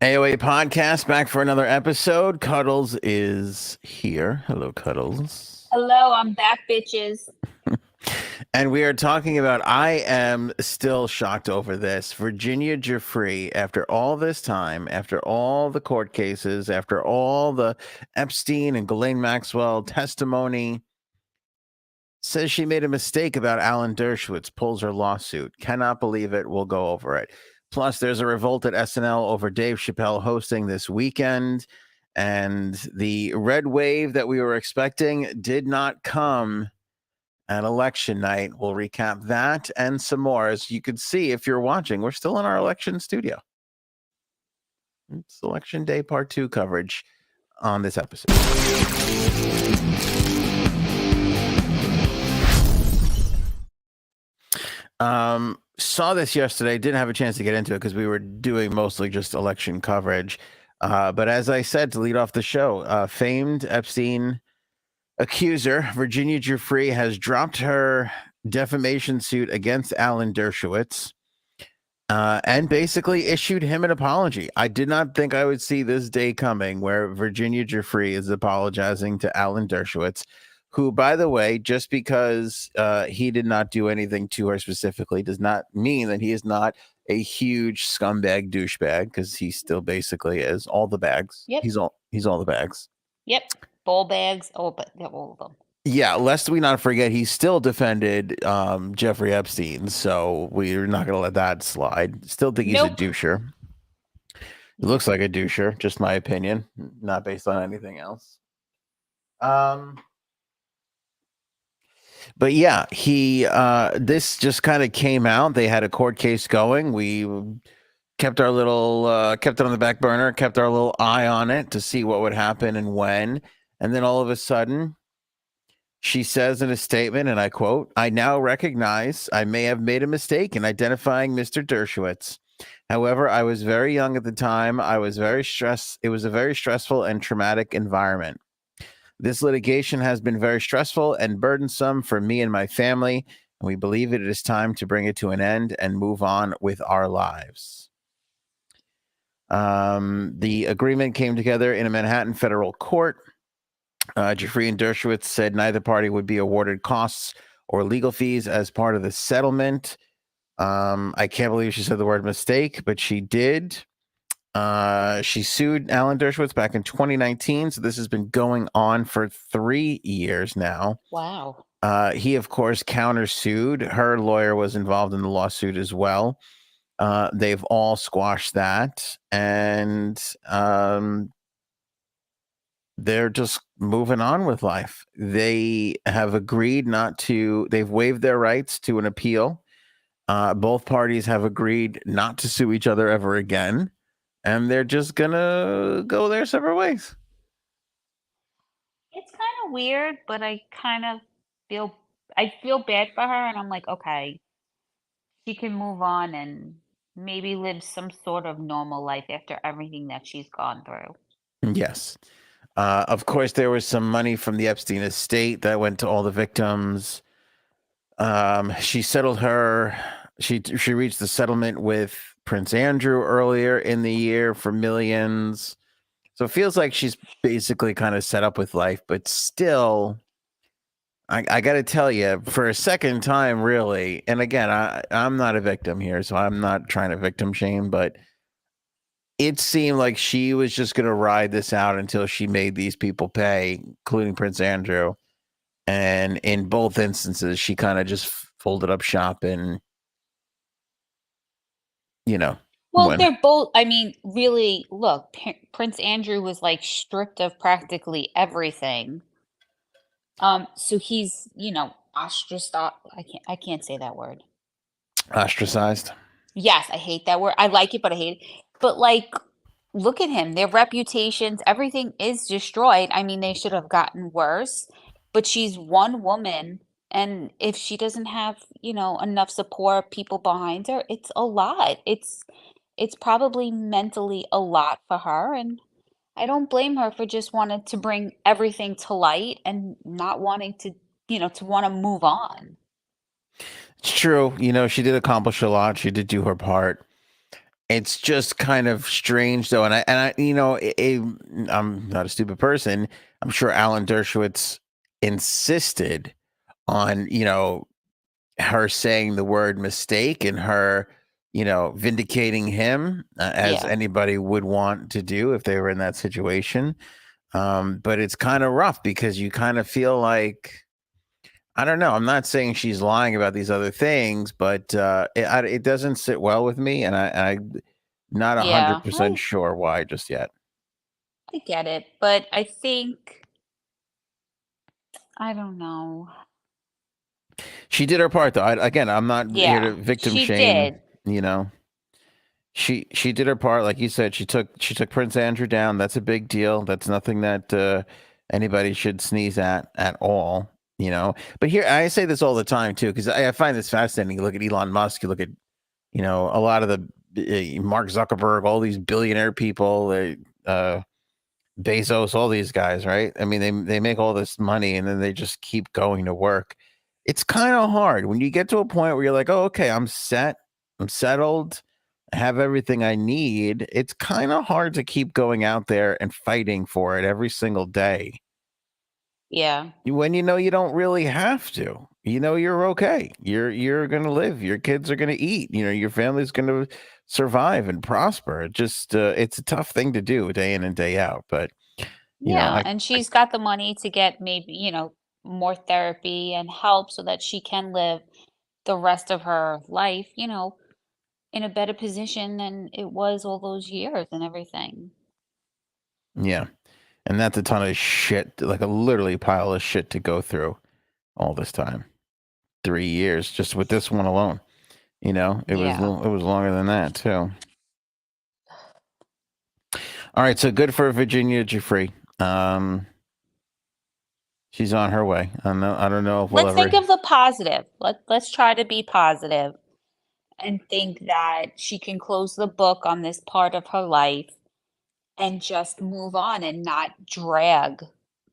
AOA podcast back for another episode. Cuddles is here. Hello, Cuddles. Hello, I'm back, bitches. And we are talking about, I am still shocked over this. Virginia Giuffre, after all this time, after all the court cases, after all the Epstein and Ghislaine Maxwell testimony, says she made a mistake about Alan Dershowitz, pulls her lawsuit. Cannot believe it. We'll go over it. Plus, there's a revolt at SNL over Dave Chappelle hosting this weekend. And the red wave that we were expecting did not come at election night. We'll recap that and some more. As you can see, if you're watching, we're still in our election studio. It's election day part 2 coverage on this episode. Saw this yesterday. Didn't have a chance to get into it because we were doing mostly just election coverage. But as I said to lead off the show, famed Epstein accuser Virginia Giuffre has dropped her defamation suit against Alan Dershowitz and basically issued him an apology. I did not think I would see this day coming where Virginia Giuffre is apologizing to Alan Dershowitz, who, by the way, just because he did not do anything to her specifically does not mean that he is not a huge scumbag douchebag, because he still basically is. All the bags. Yep. He's all the bags. Yep. Ball bags. Oh, but all of them. Yeah, lest we not forget, he still defended Jeffrey Epstein, so we're not going to let that slide. Still think he's a doucher. He looks like a doucher, just my opinion, not based on anything else. But yeah, this just kind of came out. They had a court case going. We kept our little, kept it on the back burner, kept our little eye on it to see what would happen and when. And then all of a sudden, she says in a statement, and I quote, "I now recognize I may have made a mistake in identifying Mr. Dershowitz. However, I was very young at the time. I was very stressed. It was a very stressful and traumatic environment. This litigation has been very stressful and burdensome for me and my family, and we believe it is time to bring it to an end and move on with our lives." The agreement came together in a Manhattan federal court. Giuffre and Dershowitz said neither party would be awarded costs or legal fees as part of the settlement. I can't believe she said the word mistake, but she did. She sued Alan Dershowitz back in 2019, so this has been going on for 3 years now. Wow. He, of course, countersued. Her lawyer was involved in the lawsuit as well. They've all squashed that, and they're just moving on with life. They have agreed they've waived their rights to an appeal. Both parties have agreed not to sue each other ever again, and they're just gonna go their separate ways. It's kind of weird, but I feel bad for her, and I'm like, okay, she can move on and maybe live some sort of normal life after everything that she's gone through. Yes. Of course, there was some money from the Epstein estate that went to all the victims. She settled she reached the settlement with Prince Andrew earlier in the year for millions. So it feels like she's basically kind of set up with life, but still, I got to tell you, for a second time, really, and again, I'm not a victim here, so I'm not trying to victim shame, but it seemed like she was just going to ride this out until she made these people pay, including Prince Andrew. And in both instances, she kind of just folded up shop and, Well, they're both, I mean, really, look, Prince Andrew was like stripped of practically everything. So he's, ostracized. I can't say that word. Ostracized. Yes, I hate that word. I like it, but I hate it. But like, look at him. Their reputations, everything is destroyed. I mean, they should have gotten worse, but she's one woman, and if she doesn't have, enough support, people behind her, it's a lot. It's probably mentally a lot for her, and I don't blame her for just wanting to bring everything to light and not wanting to, to want to move on. It's true. She did accomplish a lot. She did do her part. It's just kind of strange though, and I'm not a stupid person. I'm sure Alan Dershowitz insisted on her saying the word mistake and her vindicating him, as Yeah. anybody would want to do if they were in that situation. But it's kind of rough because you kind of feel like, I don't know. I'm not saying she's lying about these other things, but it doesn't sit well with me, and I'm not Yeah. 100% sure why just yet. I get it, but I think I don't know. She did her part, though. Again, I'm not here to Yeah, victim she shame. did. You know, she did her part, like you said. She took Prince Andrew down. That's a big deal. That's nothing that anybody should sneeze at all. But here I say this all the time too, because I find this fascinating. You look at Elon Musk. You look at a lot of the Mark Zuckerberg, all these billionaire people, Bezos, all these guys, right? I mean, they make all this money and then they just keep going to work. It's kind of hard when you get to a point where you're like, oh, okay, I'm set, I'm settled, I have everything I need. It's kind of hard to keep going out there and fighting for it every single day Yeah. when you don't really have to. You're okay. You're gonna live. Your kids are gonna eat. Your family's gonna survive and prosper. It's a tough thing to do day in and day out. But Yeah, I and she's got the money to get maybe, more therapy and help so that she can live the rest of her life, in a better position than it was all those years and everything. yeah, and that's a ton of shit, like a literally pile of shit to go through all this time. 3 years just with this one alone. Yeah. It was longer than that too. All right, so good for Virginia Giuffre. Um, she's on her way. I don't know if we'll Let's ever. think of the positive. Let's try to be positive and think that she can close the book on this part of her life and just move on and not drag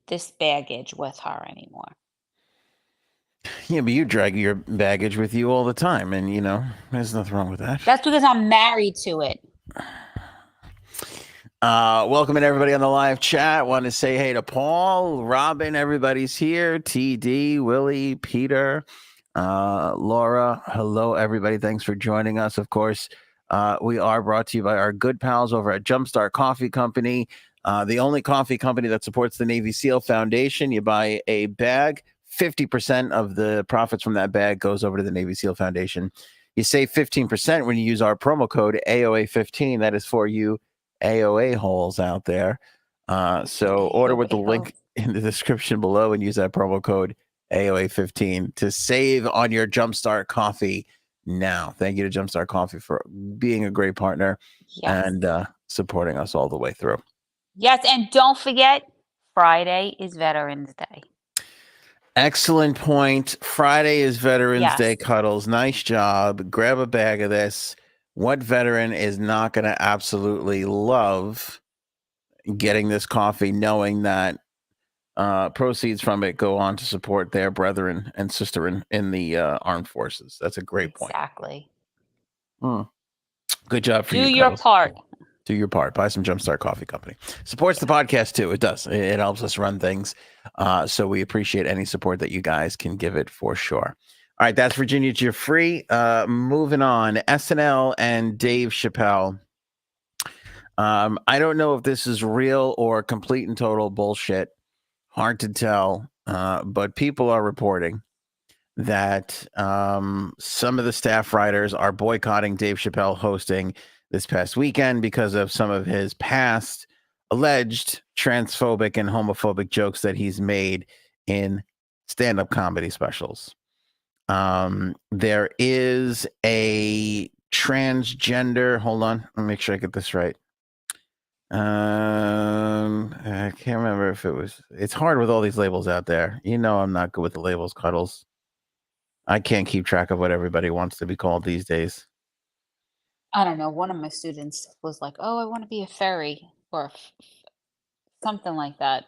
this baggage with her anymore. Yeah, but you drag your baggage with you all the time, and there's nothing wrong with that. That's because I'm married to it. Welcoming everybody on the live chat. Want to say hey to Paul, Robin, everybody's here. TD, Willie, Peter, Laura. Hello, everybody. Thanks for joining us. Of course, we are brought to you by our good pals over at Jumpstart Coffee Company, the only coffee company that supports the Navy SEAL Foundation. You buy a bag, 50% of the profits from that bag goes over to the Navy SEAL Foundation. You save 15% when you use our promo code AOA15. That is for you AOA holes out there. So order with the link in the description below and use that promo code AOA15 to save on your Jumpstart Coffee now. Thank you to Jumpstart Coffee for being a great partner and supporting us all the way through. Yes, and don't forget, Friday is Veterans Day. Excellent point. Friday is Veterans Day, Yes. Cuddles. Nice job. Grab a bag of this. What veteran is not going to absolutely love getting this coffee, knowing that proceeds from it go on to support their brethren and sister in the armed forces? That's a great point. Exactly. Good job for you. Do your Cuddles. part. Do your part. Buy some Jumpstart Coffee Company. Supports the podcast too. It does. It helps us run things. So we appreciate any support that you guys can give it for sure. All right, that's Virginia Giuffre. Moving on, SNL and Dave Chappelle. I don't know if this is real or complete and total bullshit. Hard to tell. But people are reporting that some of the staff writers are boycotting Dave Chappelle hosting this past weekend because of some of his past alleged transphobic and homophobic jokes that he's made in stand-up comedy specials. There is a transgender, hold on, let me make sure I get this right. I can't remember if it's hard with all these labels out there. I'm not good with the labels, Cuddles. I can't keep track of what everybody wants to be called these days. I don't know. One of my students was like, "Oh, I want to be a fairy or something like that."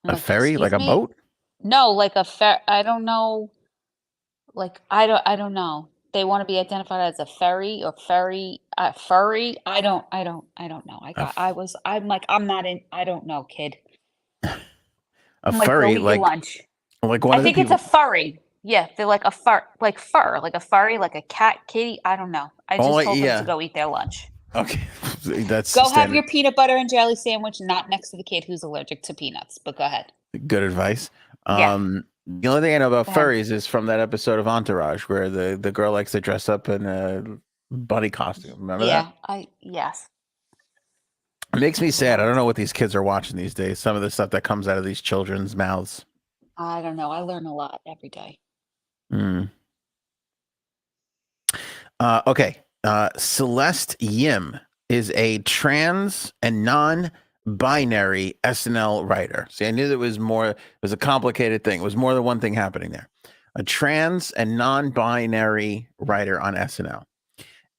I'm A like, ferry, like "Excuse a me?" boat? No, like a fair. I don't know. Like I don't know. they want to be identified as a furry or furry. I don't know. A, f- I'm like, I'm not in, I don't know, kid. a I'm like, go furry, eat your lunch. like one I of the think it's a people. furry. Yeah, they're like a fur, like a furry, like a cat, kitty. I don't know. I Oh just told them to yeah. go eat their lunch. Okay, that's Go have standard. your peanut butter and jelly sandwich, not next to the kid who's allergic to peanuts, but go ahead. Good advice. Yeah, The only thing I know about go ahead. furries is from that episode of Entourage where the girl likes to dress up in a bunny costume. Remember that? Yeah, yes. It makes me sad. I don't But know what these kids are watching these days. Some of the stuff that comes out of these children's mouths. I don't know. I learn a lot every day. Mm. Okay. Celeste Yim is a trans and non-binary SNL writer. See, I knew that it was a complicated thing. It was more than one thing happening there. A trans and non-binary writer on SNL.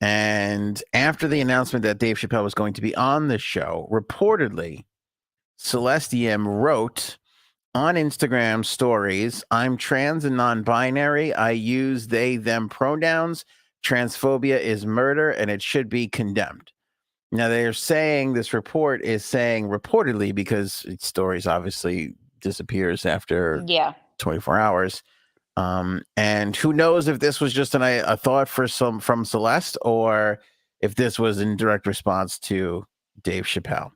And after the announcement that Dave Chappelle was going to be on the show, reportedly, Celeste Yim wrote on Instagram stories, I'm trans and non binary. I use they, them pronouns. Transphobia is murder and it should be condemned. Now, they're saying this report is saying reportedly because stories obviously disappears after Yeah. 24 hours. And who knows if this was just a thought from Celeste or if this was in direct response to Dave Chappelle.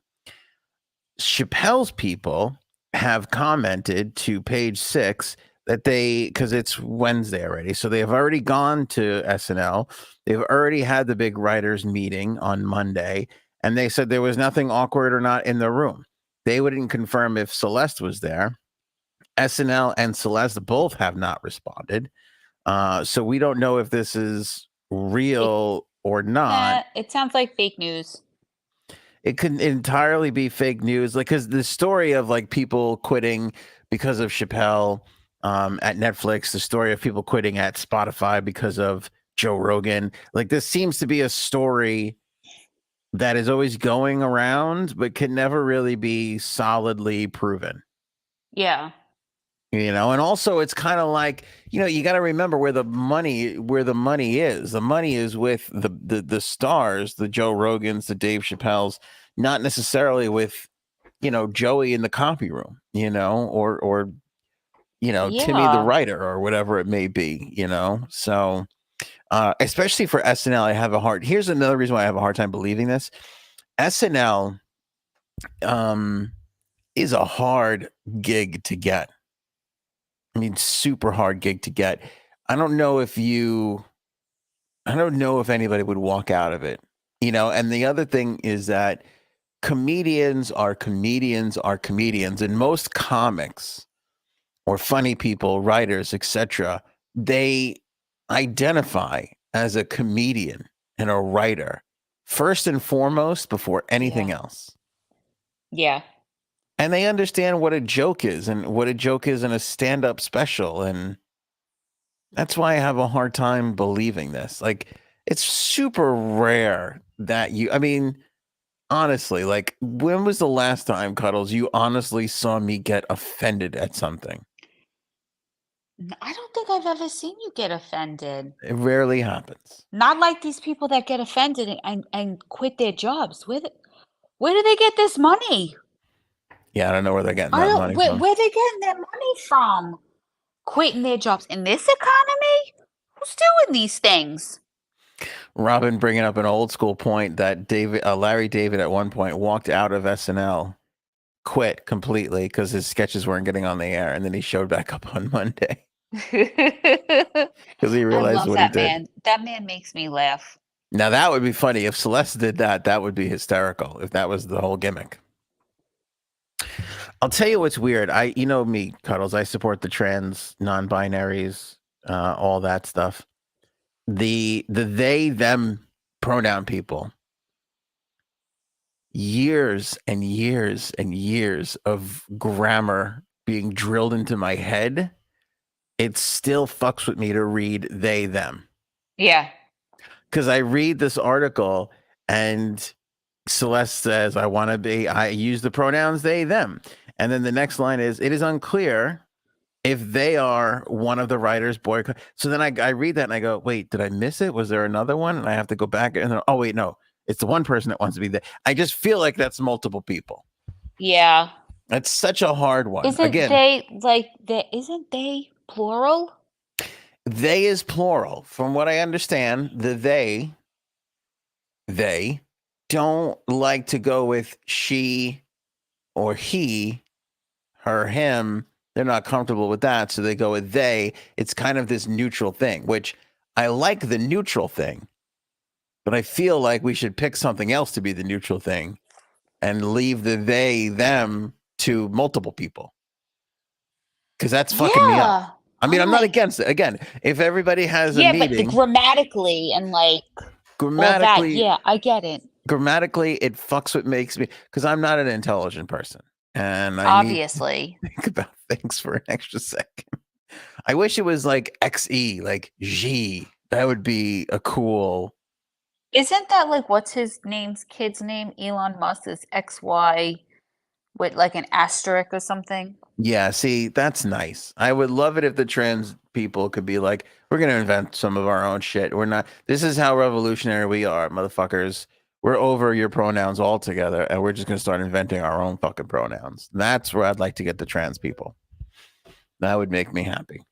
Chappelle's people have commented to page 6 that because it's Wednesday already, so they have already gone to SNL. They've already had the big writers meeting on Monday, and they said there was nothing awkward or not in the room. They wouldn't confirm if Celeste was there. SNL and Celeste both have not responded. So we don't know if this is real or not. It sounds like fake news. It could entirely be fake news, like because the story of like people quitting because of Chappelle at Netflix, the story of people quitting at Spotify because of Joe Rogan, like this seems to be a story that is always going around, but can never really be solidly proven. Yeah. And also it's kind of like, you got to remember where the money is. The money is with the stars, the Joe Rogans, the Dave Chappelles, not necessarily with, Joey in the copy room, or Timmy the Yeah. writer or whatever it may be, So especially for SNL, here's another reason why I have a hard time believing this. SNL is a hard gig to get. I mean, super hard gig to get. I don't know if anybody would walk out of it, and the other thing is that comedians are comedians are comedians, and most comics or funny people, writers, etc., they identify as a comedian and a writer first and foremost before anything Yeah. else. Yeah. And they understand what a joke is and what a joke is in a stand-up special. And that's why I have a hard time believing this. Like, it's super rare that honestly, like, when was the last time, Cuddles, you honestly saw me get offended at something? I don't think I've ever seen you get offended. It rarely happens. Not like these people that get offended and quit their jobs. Where do they get this money? Yeah, I don't know where they're getting I that don't money from. where they getting their money from? Quitting their jobs in this economy? Who's doing these things? Robin bringing up an old school point that Larry David at one point walked out of SNL, quit completely because his sketches weren't getting on the air, and then he showed back up on Monday because he I realized love what he that did. man. That man makes me laugh. Now that would be funny if Celeste did that. That would be hysterical if that was the whole gimmick. I'll tell you what's weird. Me, Cuddles. I support the trans, non-binaries, all that stuff. The they them pronoun people. Years and years and years of grammar being drilled into my head. It still fucks with me to read they them. Yeah. Because I read this article and Celeste says, I use the pronouns they, them. And then the next line is, it is unclear if they are one of the writers boycott. So then I read that and I go, wait, did I miss it? Was there another one? And I have to go back and then, oh wait, no, it's the one person that wants to be there. I just feel like that's multiple people. Yeah. That's such a hard one. Isn't they plural? They is plural. From what I understand, they don't like to go with she or he, her, him. They're not comfortable with that, so they go with they. It's kind of this neutral thing, which I like the neutral thing, but I feel like we should pick something else to be the neutral thing and leave the they, them to multiple people. Because that's fucking me up. I mean, I'm not against it. Again, if everybody has a meeting. But grammatically and like grammatically, yeah, I get it. Grammatically, it fucks what makes me, because I'm not an intelligent person. And I obviously need to think about things for an extra second. I wish it was like XE, like G. That would be a cool. Isn't that like what's his kid's name? Elon Musk is XY with like an asterisk or something. Yeah, see, that's nice. I would love it if the trans people could be like, we're going to invent some of our own shit. We're not, this is how revolutionary we are, motherfuckers. We're over your pronouns altogether, and we're just going to start inventing our own fucking pronouns. That's where I'd like to get the trans people. That would make me happy.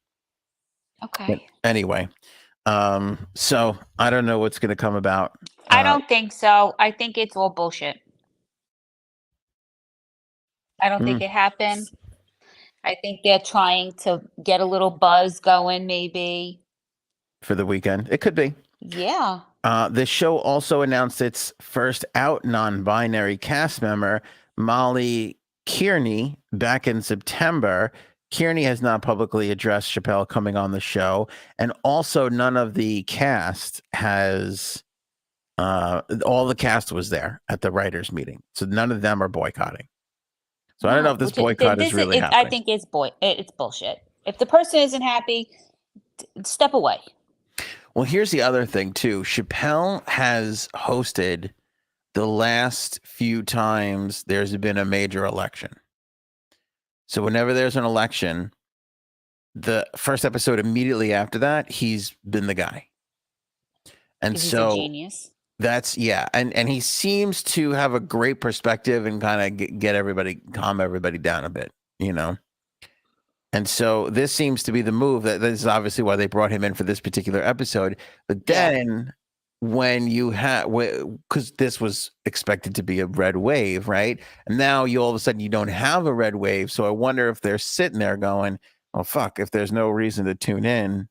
Okay. But anyway, so I don't know what's going to come about. I don't think so. I think it's all bullshit. I don't think it happened. I think they're trying to get a little buzz going, maybe. For the weekend. It could be. Yeah. The show also announced its first out non-binary cast member, Molly Kearney, back in September. Kearney has not publicly addressed Chappelle coming on the show, and also none of the cast has. All the cast was there at the writers' meeting, so none of them are boycotting. So I don't know if this boycott is really happening. I think it's bullshit. If the person isn't happy, step away. Well, here's the other thing too. Chappelle has hosted the last few times there's been a major election. So whenever there's an election, the first episode immediately after that, he's been the guy. And so he's a genius. That's and he seems to have a great perspective and kind of calm everybody down a bit, you know. And so this seems to be the move. This is obviously why they brought him in for this particular episode. But then when you have, because this was expected to be a red wave, right? And now all of a sudden you don't have a red wave. So I wonder if they're sitting there going, "Oh fuck! If there's no reason to tune in,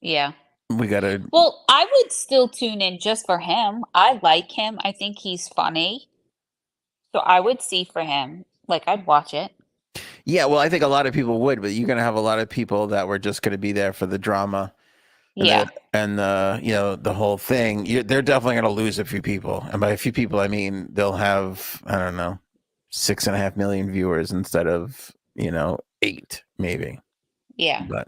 yeah, we gotta." Well, I would still tune in just for him. I like him. I think he's funny. So I would see for him. Like I'd watch it. Yeah, well, I think a lot of people would, but you're going to have a lot of people that were just going to be there for the drama. And the whole thing. They're definitely going to lose a few people. And by a few people, I mean, they'll have, I don't know, 6.5 million viewers instead of, 8, maybe. Yeah. But,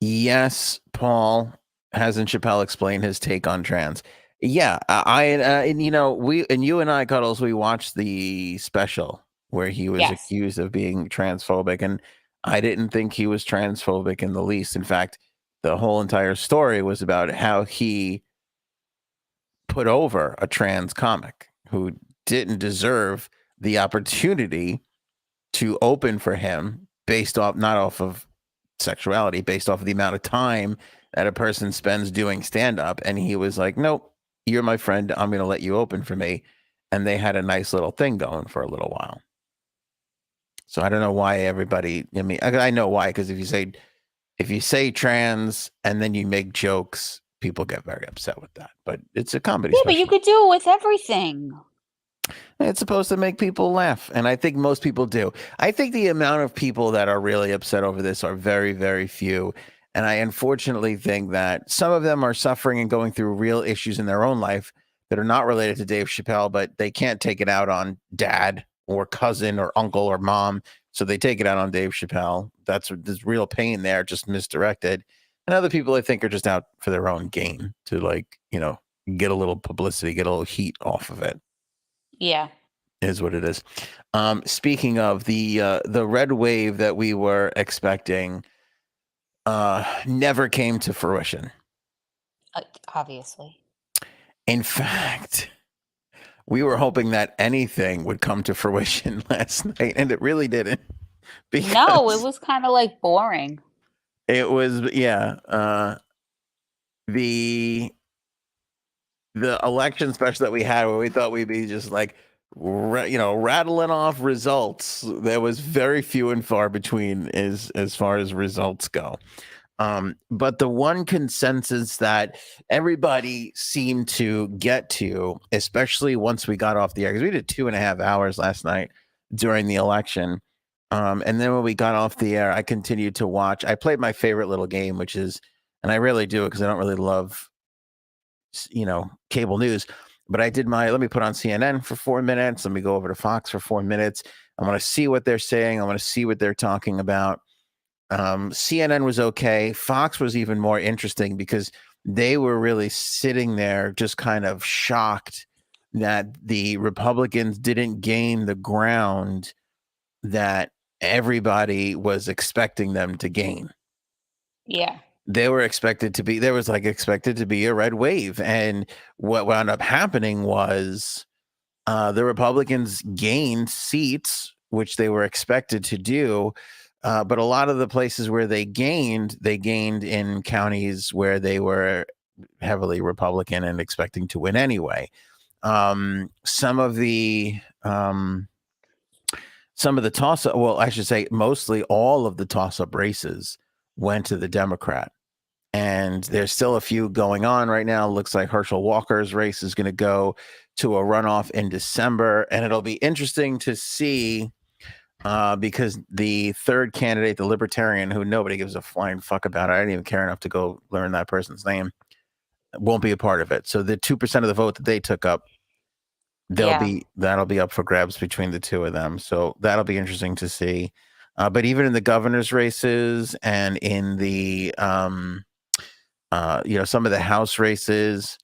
yes, Paul, hasn't Chappelle explained his take on trans? Yeah, you and I, Cuddles, we watched the special where he was accused of being transphobic, and I didn't think he was transphobic in the least. In fact, the whole entire story was about how he put over a trans comic who didn't deserve the opportunity to open for him based off, not off of sexuality, based off of the amount of time that a person spends doing stand-up. And he was like, nope. You're my friend. I'm going to let you open for me. And they had a nice little thing going for a little while. So I don't know why everybody, I know why, because if you say trans and then you make jokes, people get very upset with that. But it's a comedy special. But you could do it with everything. It's supposed to make people laugh. And I think most people do. I think the amount of people that are really upset over this are very, very few. And I unfortunately think that some of them are suffering and going through real issues in their own life that are not related to Dave Chappelle, but they can't take it out on dad or cousin or uncle or mom. So they take it out on Dave Chappelle. There's real pain there, just misdirected. And other people, I think, are just out for their own gain to get a little publicity, get a little heat off of it. Yeah. is what it is. Speaking of the red wave that we were expecting, never came to fruition. Obviously. In fact, we were hoping that anything would come to fruition last night, and it really didn't. No, it Because was kind of like boring. it was, yeah, the election special that we had, where we thought we'd be just like, rattling off results. There was very few and far between as far as results go. But the one consensus that everybody seemed to get to, especially once we got off the air, because we did 2.5 hours last night during the election. And then when we got off the air, I continued to watch. I played my favorite little game, which is, and I really do it because I don't really love, cable news. But I did let me put on CNN for 4 minutes. Let me go over to Fox for 4 minutes. I want to see what they're saying. I want to see what they're talking about. CNN was okay. Fox was even more interesting because they were really sitting there just kind of shocked that the Republicans didn't gain the ground that everybody was expecting them to gain. Yeah. They were expected to be, there was expected to be a red wave. And what wound up happening was the Republicans gained seats, which they were expected to do. But a lot of the places where they gained in counties where they were heavily Republican and expecting to win anyway. Some of the toss-up, well, I should say mostly all of the toss-up races went to the Democrat. And there's still a few going on right now. Looks like Herschel Walker's race is going to go to a runoff in December. And it'll be interesting to see because the third candidate, the Libertarian, who nobody gives a flying fuck about, I didn't even care enough to go learn that person's name, won't be a part of it. So the 2% of the vote that they took up, that'll be up for grabs between the two of them. So that'll be interesting to see. But even in the governor's races and in the some of the House races,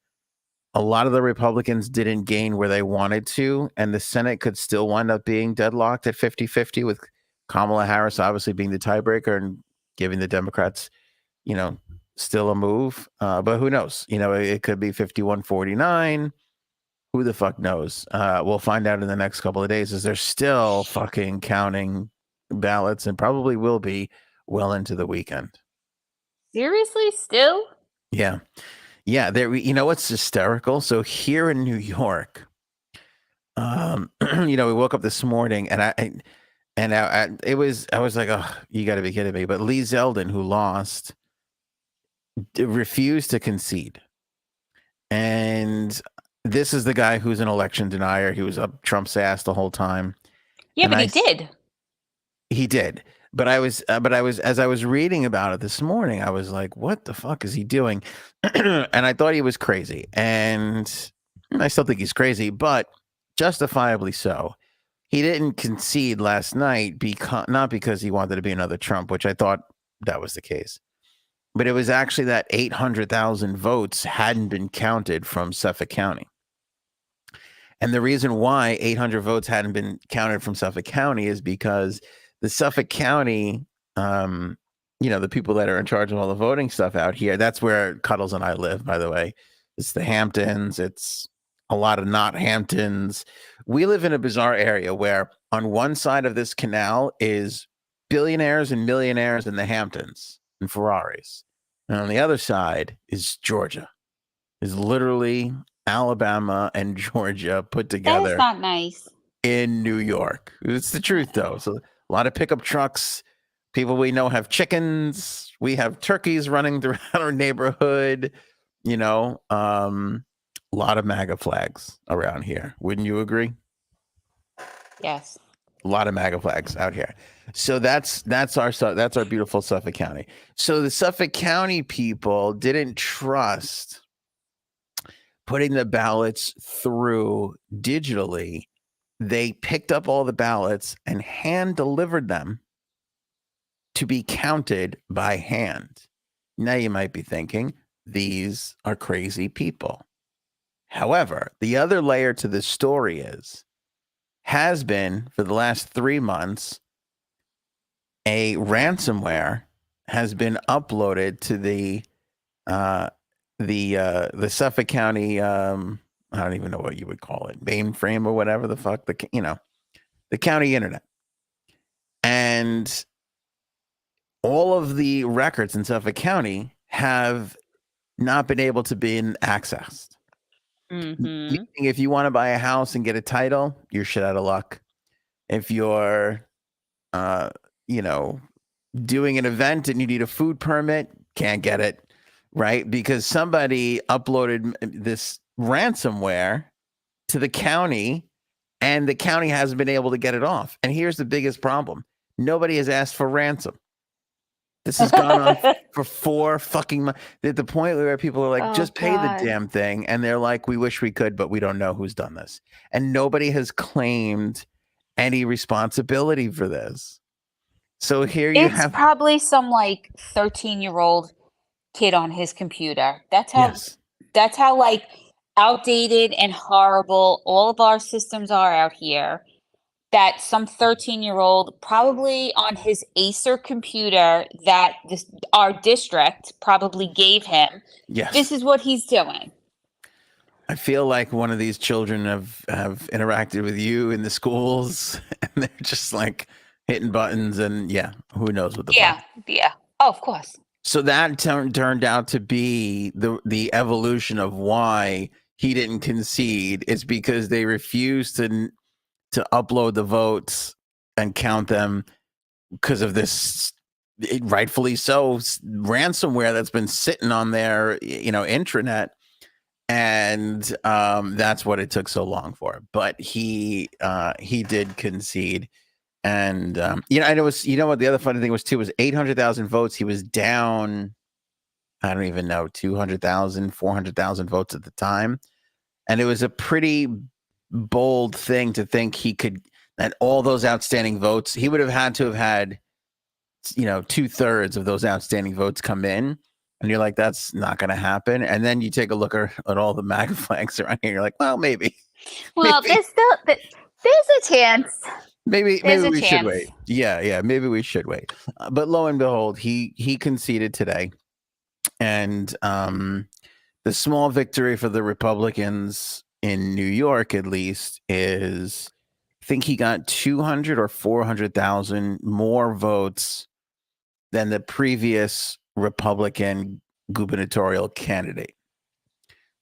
a lot of the Republicans didn't gain where they wanted to, and the Senate could still wind up being deadlocked at 50-50, with Kamala Harris obviously being the tiebreaker and giving the Democrats, still a move. But who knows? It could be 51-49. Who the fuck knows? We'll find out in the next couple of days, as they're still fucking counting ballots and probably will be well into the weekend. Seriously, still? Yeah. Yeah, what's hysterical? So here in New York, we woke up this morning and I was like, oh, you got to be kidding me. But Lee Zeldin, who lost, refused to concede. And this is the guy who's an election denier. He was up Trump's ass the whole time. Yeah, And but he did. He did. But I was, as I was reading about it this morning, I was like, what the fuck is he doing? And I thought he was crazy. And I still think he's crazy, but justifiably so. He didn't concede last night not because he wanted to be another Trump, which I thought that was the case. But it was actually that 800,000 votes hadn't been counted from Suffolk County. And the reason why 800 votes hadn't been counted from Suffolk County is because the Suffolk County, the people that are in charge of all the voting stuff out here, that's where Cuddles and I live, by the way. It's the Hamptons. It's a lot of not Hamptons. We live in a bizarre area where on one side of this canal is billionaires and millionaires in the Hamptons and Ferraris. And on the other side is Georgia. Is literally Alabama and Georgia put together. That is not nice. In New York. It's the truth, though. So a lot of pickup trucks. People we know have chickens. We have turkeys running throughout our neighborhood. A lot of MAGA flags around here. Wouldn't you agree? Yes. A lot of MAGA flags out here. So that's our beautiful Suffolk County. So the Suffolk County people didn't trust putting the ballots through digitally. They picked up all the ballots and hand delivered them to be counted by hand. Now you might be thinking, these are crazy people. However, the other layer to this story is, has been for the last 3 months, a ransomware has been uploaded to the Suffolk County, I don't even know what you would call it, mainframe or whatever the fuck, the county internet. And all of the records in Suffolk County have not been able to be accessed. Meaning if you want to buy a house and get a title, you're shit out of luck. If you're, doing an event and you need a food permit, can't get it, right? Because somebody uploaded this ransomware to the county and the county hasn't been able to get it off. And here's the biggest problem. Nobody has asked for ransom. This has gone on for 4 fucking months. At the point where people are like, just pay the damn thing. And they're like, we wish we could, but we don't know who's done this. And nobody has claimed any responsibility for this. So here you have. It's probably some like 13-year-old kid on his computer. That's how like outdated and horrible all of our systems are out here. That some 13-year-old probably on his Acer computer that our district probably gave him. Yes. This is what he's doing. I feel like one of these children have interacted with you in the schools and they're just like hitting buttons and who knows what the fuck. Yeah. Oh, of course. So that turned out to be the evolution of why he didn't concede. It's because they refused to upload the votes and count them because of this, rightfully so, ransomware that's been sitting on their intranet, and that's what it took so long for. But he did concede. And and it was, what the other funny thing was too was 800,000 votes. He was down, I don't even know, 200,000, 400,000 votes at the time, and it was a pretty bold thing to think he could, that all those outstanding votes, he would have had to have had 2/3 of those outstanding votes come in, and you're like, that's not going to happen. And then you take a look at all the MAGA flags around here, you're like, well, maybe. Well, maybe. There's a chance. Maybe we should wait. Yeah, maybe we should wait. But lo and behold, he conceded today, and the small victory for the Republicans in New York, at least, is I think he got 200 or 400,000 more votes than the previous Republican gubernatorial candidate.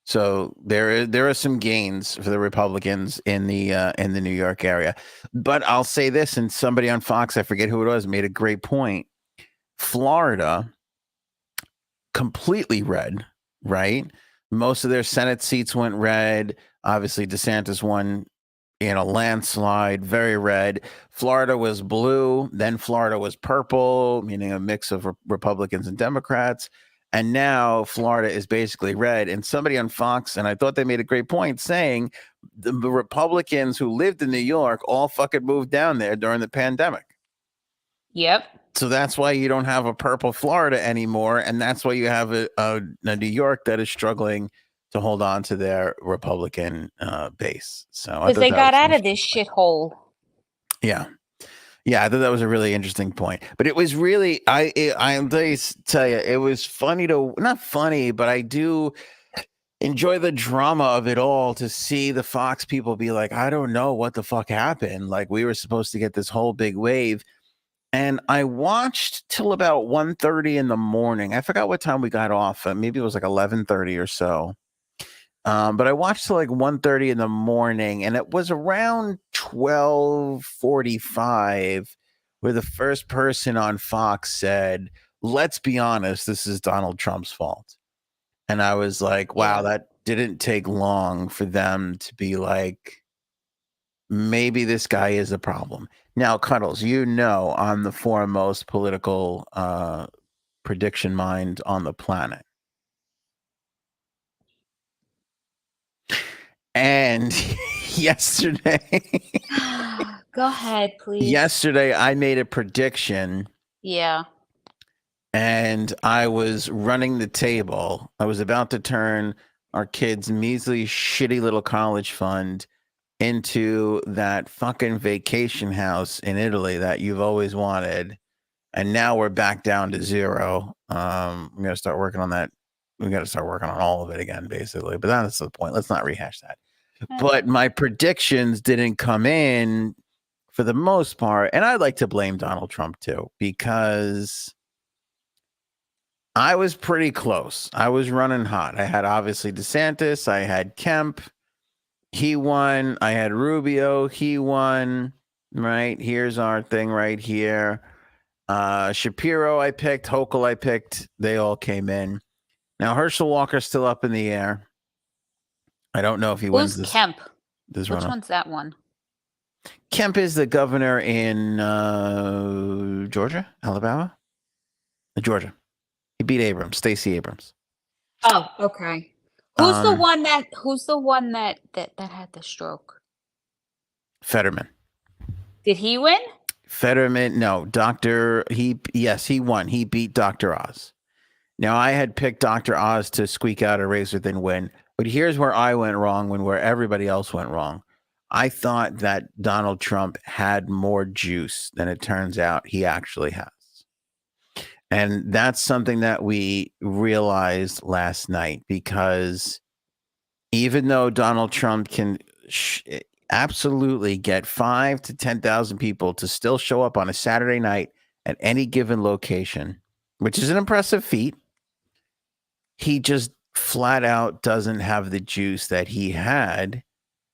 So there are some gains for the Republicans in the New York area. But I'll say this, and somebody on Fox, I forget who it was, made a great point. Florida, completely red, right? Most of their Senate seats went red. Obviously, DeSantis won in a landslide, very red. Florida was blue. Then Florida was purple, meaning a mix of Republicans and Democrats. And now Florida is basically red. And somebody on Fox, and I thought they made a great point, saying the Republicans who lived in New York all fucking moved down there during the pandemic. Yep. So that's why you don't have a purple Florida anymore. And that's why you have a New York that is struggling to hold on to their Republican base. So because they got out of this shithole. Yeah. I thought that was a really interesting point. But it was really, I'll tell you, it was funny not funny, but I do enjoy the drama of it all, to see the Fox people be like, I don't know what the fuck happened. Like, we were supposed to get this whole big wave. And I watched till about 1:30 in the morning. I forgot what time we got off. Maybe it was like 11:30 or so. But I watched till like 1:30 in the morning, and it was around 12:45 where the first person on Fox said, let's be honest, this is Donald Trump's fault. And I was like, wow, that didn't take long for them to be like, maybe this guy is a problem. Now, Cuddles, I'm the foremost political prediction mind on the planet. And yesterday, go ahead, please. Yesterday, I made a prediction. Yeah. And I was running the table. I was about to turn our kids' measly, shitty little college fund into that fucking vacation house in Italy that you've always wanted. And now we're back down to zero. We got to start working on that. We got to start working on all of it again, basically. But that's the point. Let's not rehash that. But my predictions didn't come in for the most part. And I'd like to blame Donald Trump too, because I was pretty close. I was running hot. I had obviously DeSantis. I had Kemp. He won. I had Rubio. He won. Right. Here's our thing right here. Shapiro I picked. Hochul I picked. They all came in. Now Herschel Walker's still up in the air. I don't know if he wins Who's Kemp? this Which runoff. one's that one? Kemp is the governor in Georgia, Alabama, Georgia. He beat Abrams, Stacey Abrams. Oh, okay. Who's the one that had the stroke? Fetterman. Did he win? Fetterman, no, he won. He beat Dr. Oz. Now I had picked Dr. Oz to squeak out a race within win, but here's where I went wrong where everybody else went wrong. I thought that Donald Trump had more juice than it turns out he actually has. And that's something that we realized last night, because even though Donald Trump can absolutely get 5,000 to 10,000 people to still show up on a Saturday night at any given location, which is an impressive feat, he just flat out doesn't have the juice that he had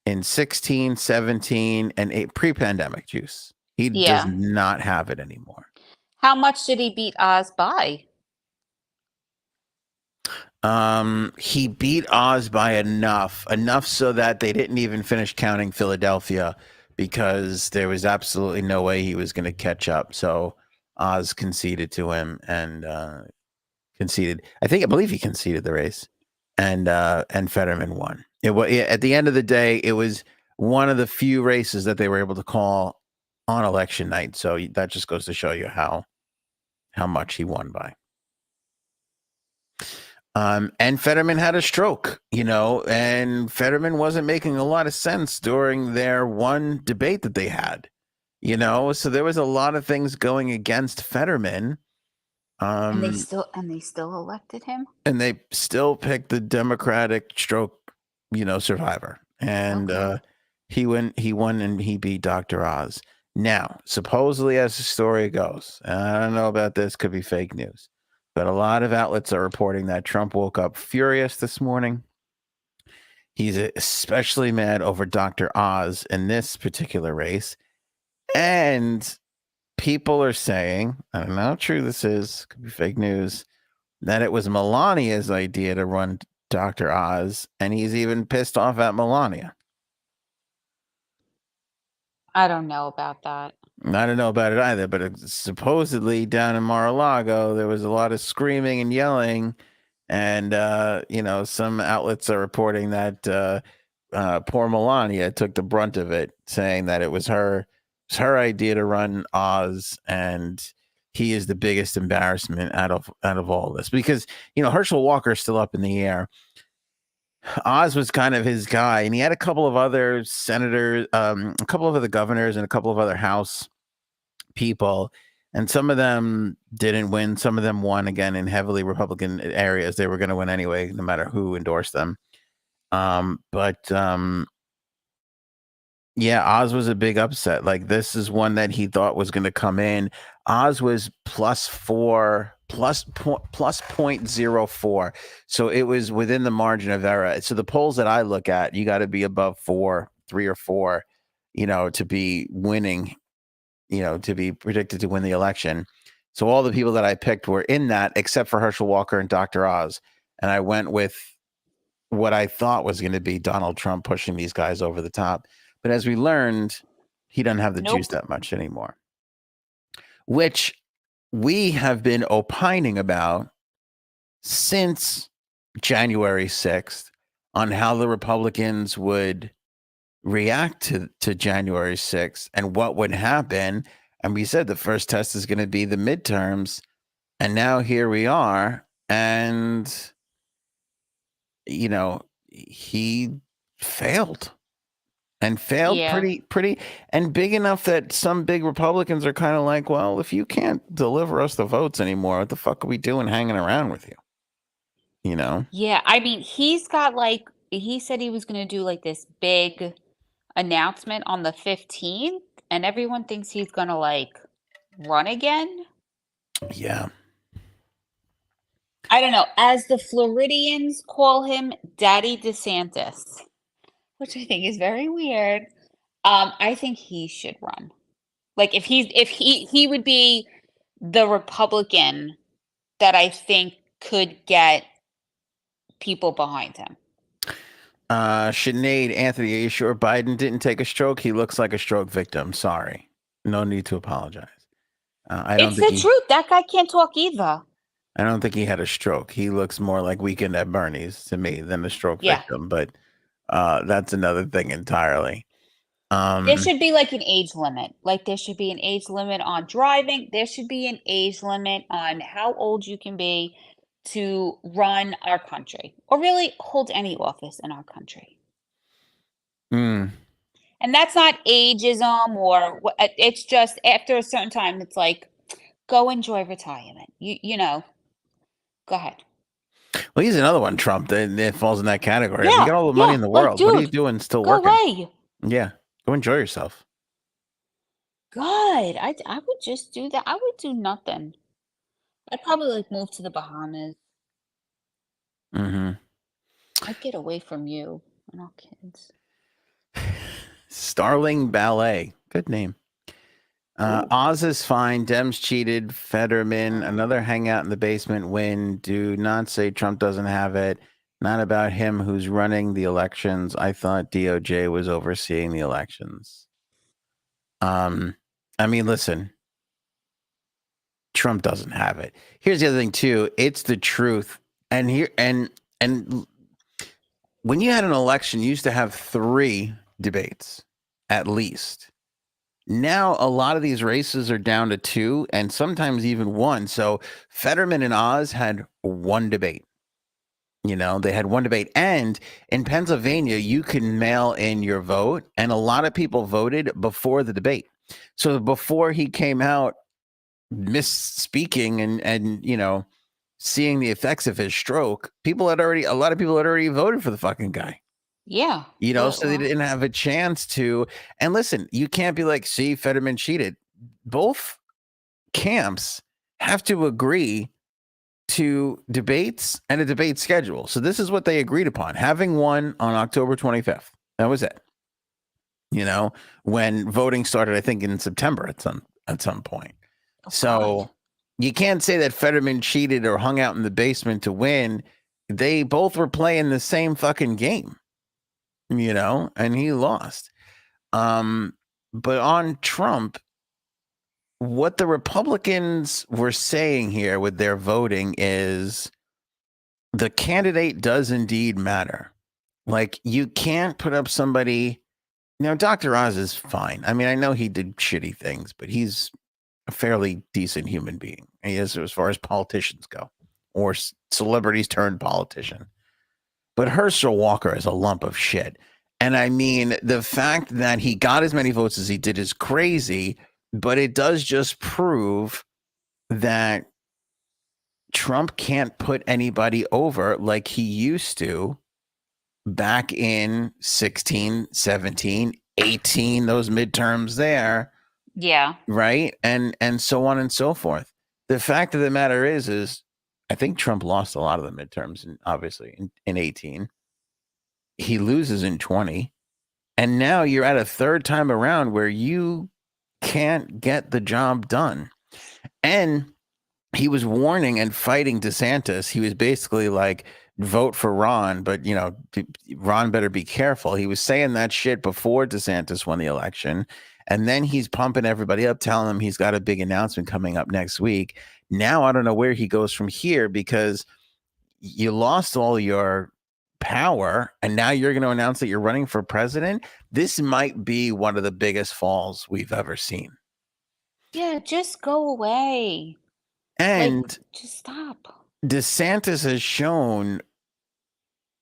in 16, 17, and pre-pandemic juice. He does not have it anymore. How much did he beat Oz by? He beat Oz by enough so that they didn't even finish counting Philadelphia, because there was absolutely no way he was going to catch up. So Oz conceded to him and I believe he conceded the race, and Fetterman won. It was, at the end of the day, it was one of the few races that they were able to call on election night. So that just goes to show you how much he won by. And Fetterman had a stroke, and Fetterman wasn't making a lot of sense during their one debate that they had, so there was a lot of things going against Fetterman. And they still elected him, and they still picked the Democratic stroke, survivor, and he won, and he beat Dr. Oz. Now, supposedly, as the story goes, I don't know about this, could be fake news, but a lot of outlets are reporting that Trump woke up furious this morning. He's especially mad over Dr. Oz in this particular race. And people are saying, I don't know how true this is, could be fake news, that it was Melania's idea to run Dr. Oz, and he's even pissed off at Melania. I don't know about that. I don't know about it either, but supposedly down in Mar-a-Lago, there was a lot of screaming and yelling, and some outlets are reporting that poor Melania took the brunt of it, saying that it was her idea to run Oz, and he is the biggest embarrassment out of all this, because Herschel Walker is still up in the air. Oz was kind of his guy, and he had a couple of other senators, a couple of other governors, and a couple of other House people, and some of them didn't win. Some of them won, again, in heavily Republican areas. They were going to win anyway, no matter who endorsed them. Yeah, Oz was a big upset. Like, this is one that he thought was going to come in. Oz was plus 0.04. So it was within the margin of error. So the polls that I look at, you got to be above 3 or 4, to be winning, to be predicted to win the election. So all the people that I picked were in that, except for Herschel Walker and Dr. Oz. And I went with what I thought was going to be Donald Trump pushing these guys over the top. But as we learned, he doesn't have the juice that much anymore, which we have been opining about since January 6th on how the Republicans would react to January 6th and what would happen. And we said the first test is going to be the midterms. And now here we are. And, he failed. and failed Yeah. pretty and big enough that some big Republicans are kind of like, well, if you can't deliver us the votes anymore, what the fuck are we doing hanging around with you? You know? Yeah, I mean, he's got, like he said he was gonna do, like, this big announcement on the 15th, and everyone thinks he's gonna, like, run again? Yeah. I don't know, as the Floridians call him Daddy DeSantis, which I think is very weird. I think he should run. Like, if he would be the Republican that I think could get people behind him. Sinead, Anthony, are you sure Biden didn't take a stroke? He looks like a stroke victim. Sorry. No need to apologize. I don't It's think the he truth, that guy can't talk either. I don't think he had a stroke. He looks more like Weekend at Bernie's to me than a stroke Yeah. victim, but that's another thing entirely. There should be, like, an age limit. Like, there should be an age limit on driving. There should be an age limit on how old you can be to run our country, or really hold any office in our country. mm, And that's not ageism or it's just after a certain time, it's like, go enjoy retirement. You know, go ahead. well, he's another one, Trump, that falls in that category. If you Yeah, got all the money yeah. in the Like, world, what are you dude, doing still go working? away. Yeah, go enjoy yourself. God, I would just do that. I would do nothing. I'd probably like move to the Bahamas. Hmm. I'd get away from you and our kids. Starling Ballet. Good name. Ooh. Oz is fine. Dems cheated. Fetterman, another hangout in the basement win. Do not say Trump doesn't have it. Not about him who's running the elections. I thought DOJ was overseeing the elections. I mean, listen, Trump doesn't have it. Here's the other thing too. It's the truth. And when you had an election, you used to have 3 debates at least. Now a lot of these races are down to 2 and sometimes even 1. So Fetterman and Oz had 1 debate. You know, they had 1 debate. And in Pennsylvania, you can mail in your vote, and a lot of people voted before the debate. So before he came out misspeaking and you know, seeing the effects of his stroke, a lot of people had already voted for the fucking guy. Yeah. You know, so they didn't have a chance to. And listen, you can't be like, see, Fetterman cheated. Both camps have to agree to debates and a debate schedule. So this is what they agreed upon, having one on October 25th. That was it. You know, when voting started, I think in September at some point. Oh, So God. you can't say that Fetterman cheated or hung out in the basement to win. They both were playing the same fucking game, you know, and he lost. But on Trump, what the Republicans were saying here with their voting is the candidate does indeed matter. Like, you can't put up somebody. Now, Dr. Oz is fine. I mean, I know he did shitty things, but he's a fairly decent human being. He is, as far as politicians go, or celebrities turned politician. But Herschel Walker is a lump of shit. And I mean, the fact that he got as many votes as he did is crazy, but it does just prove that Trump can't put anybody over like he used to back in 16, 17, 18, those midterms there, Yeah. right? And so on and so forth. The fact of the matter is I think Trump lost a lot of the midterms, and obviously in 18. He loses in 20. And now you're at a third time around where you can't get the job done. And he was warning and fighting DeSantis. He was basically like, vote for Ron, but you know, Ron better be careful. He was saying that shit before DeSantis won the election. And then he's pumping everybody up, telling them he's got a big announcement coming up next week. Now I don't know where he goes from here, because you lost all your power and now you're going to announce that you're running for president. This might be one of the biggest falls we've ever seen. Yeah, just go away. And Like, just stop. DeSantis has shown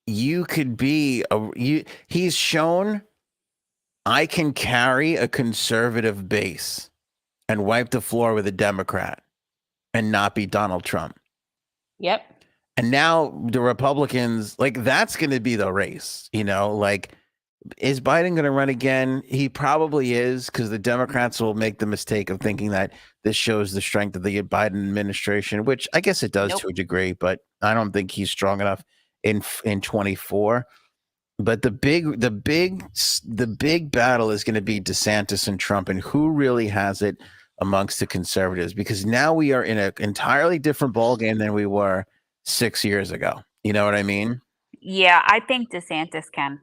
you could be he's shown I can carry a conservative base and wipe the floor with a Democrat and not be Donald Trump. Yep. And now the Republicans, like, that's going to be the race, like, is Biden going to run again? He probably is, because the Democrats will make the mistake of thinking that this shows the strength of the Biden administration, which I guess it does Nope. to a degree, but I don't think he's strong enough in 24. But the big battle is going to be DeSantis and Trump, and who really has it amongst the conservatives, because now we are in an entirely different ballgame than we were 6 years ago. You know what I mean? Yeah, I think DeSantis can.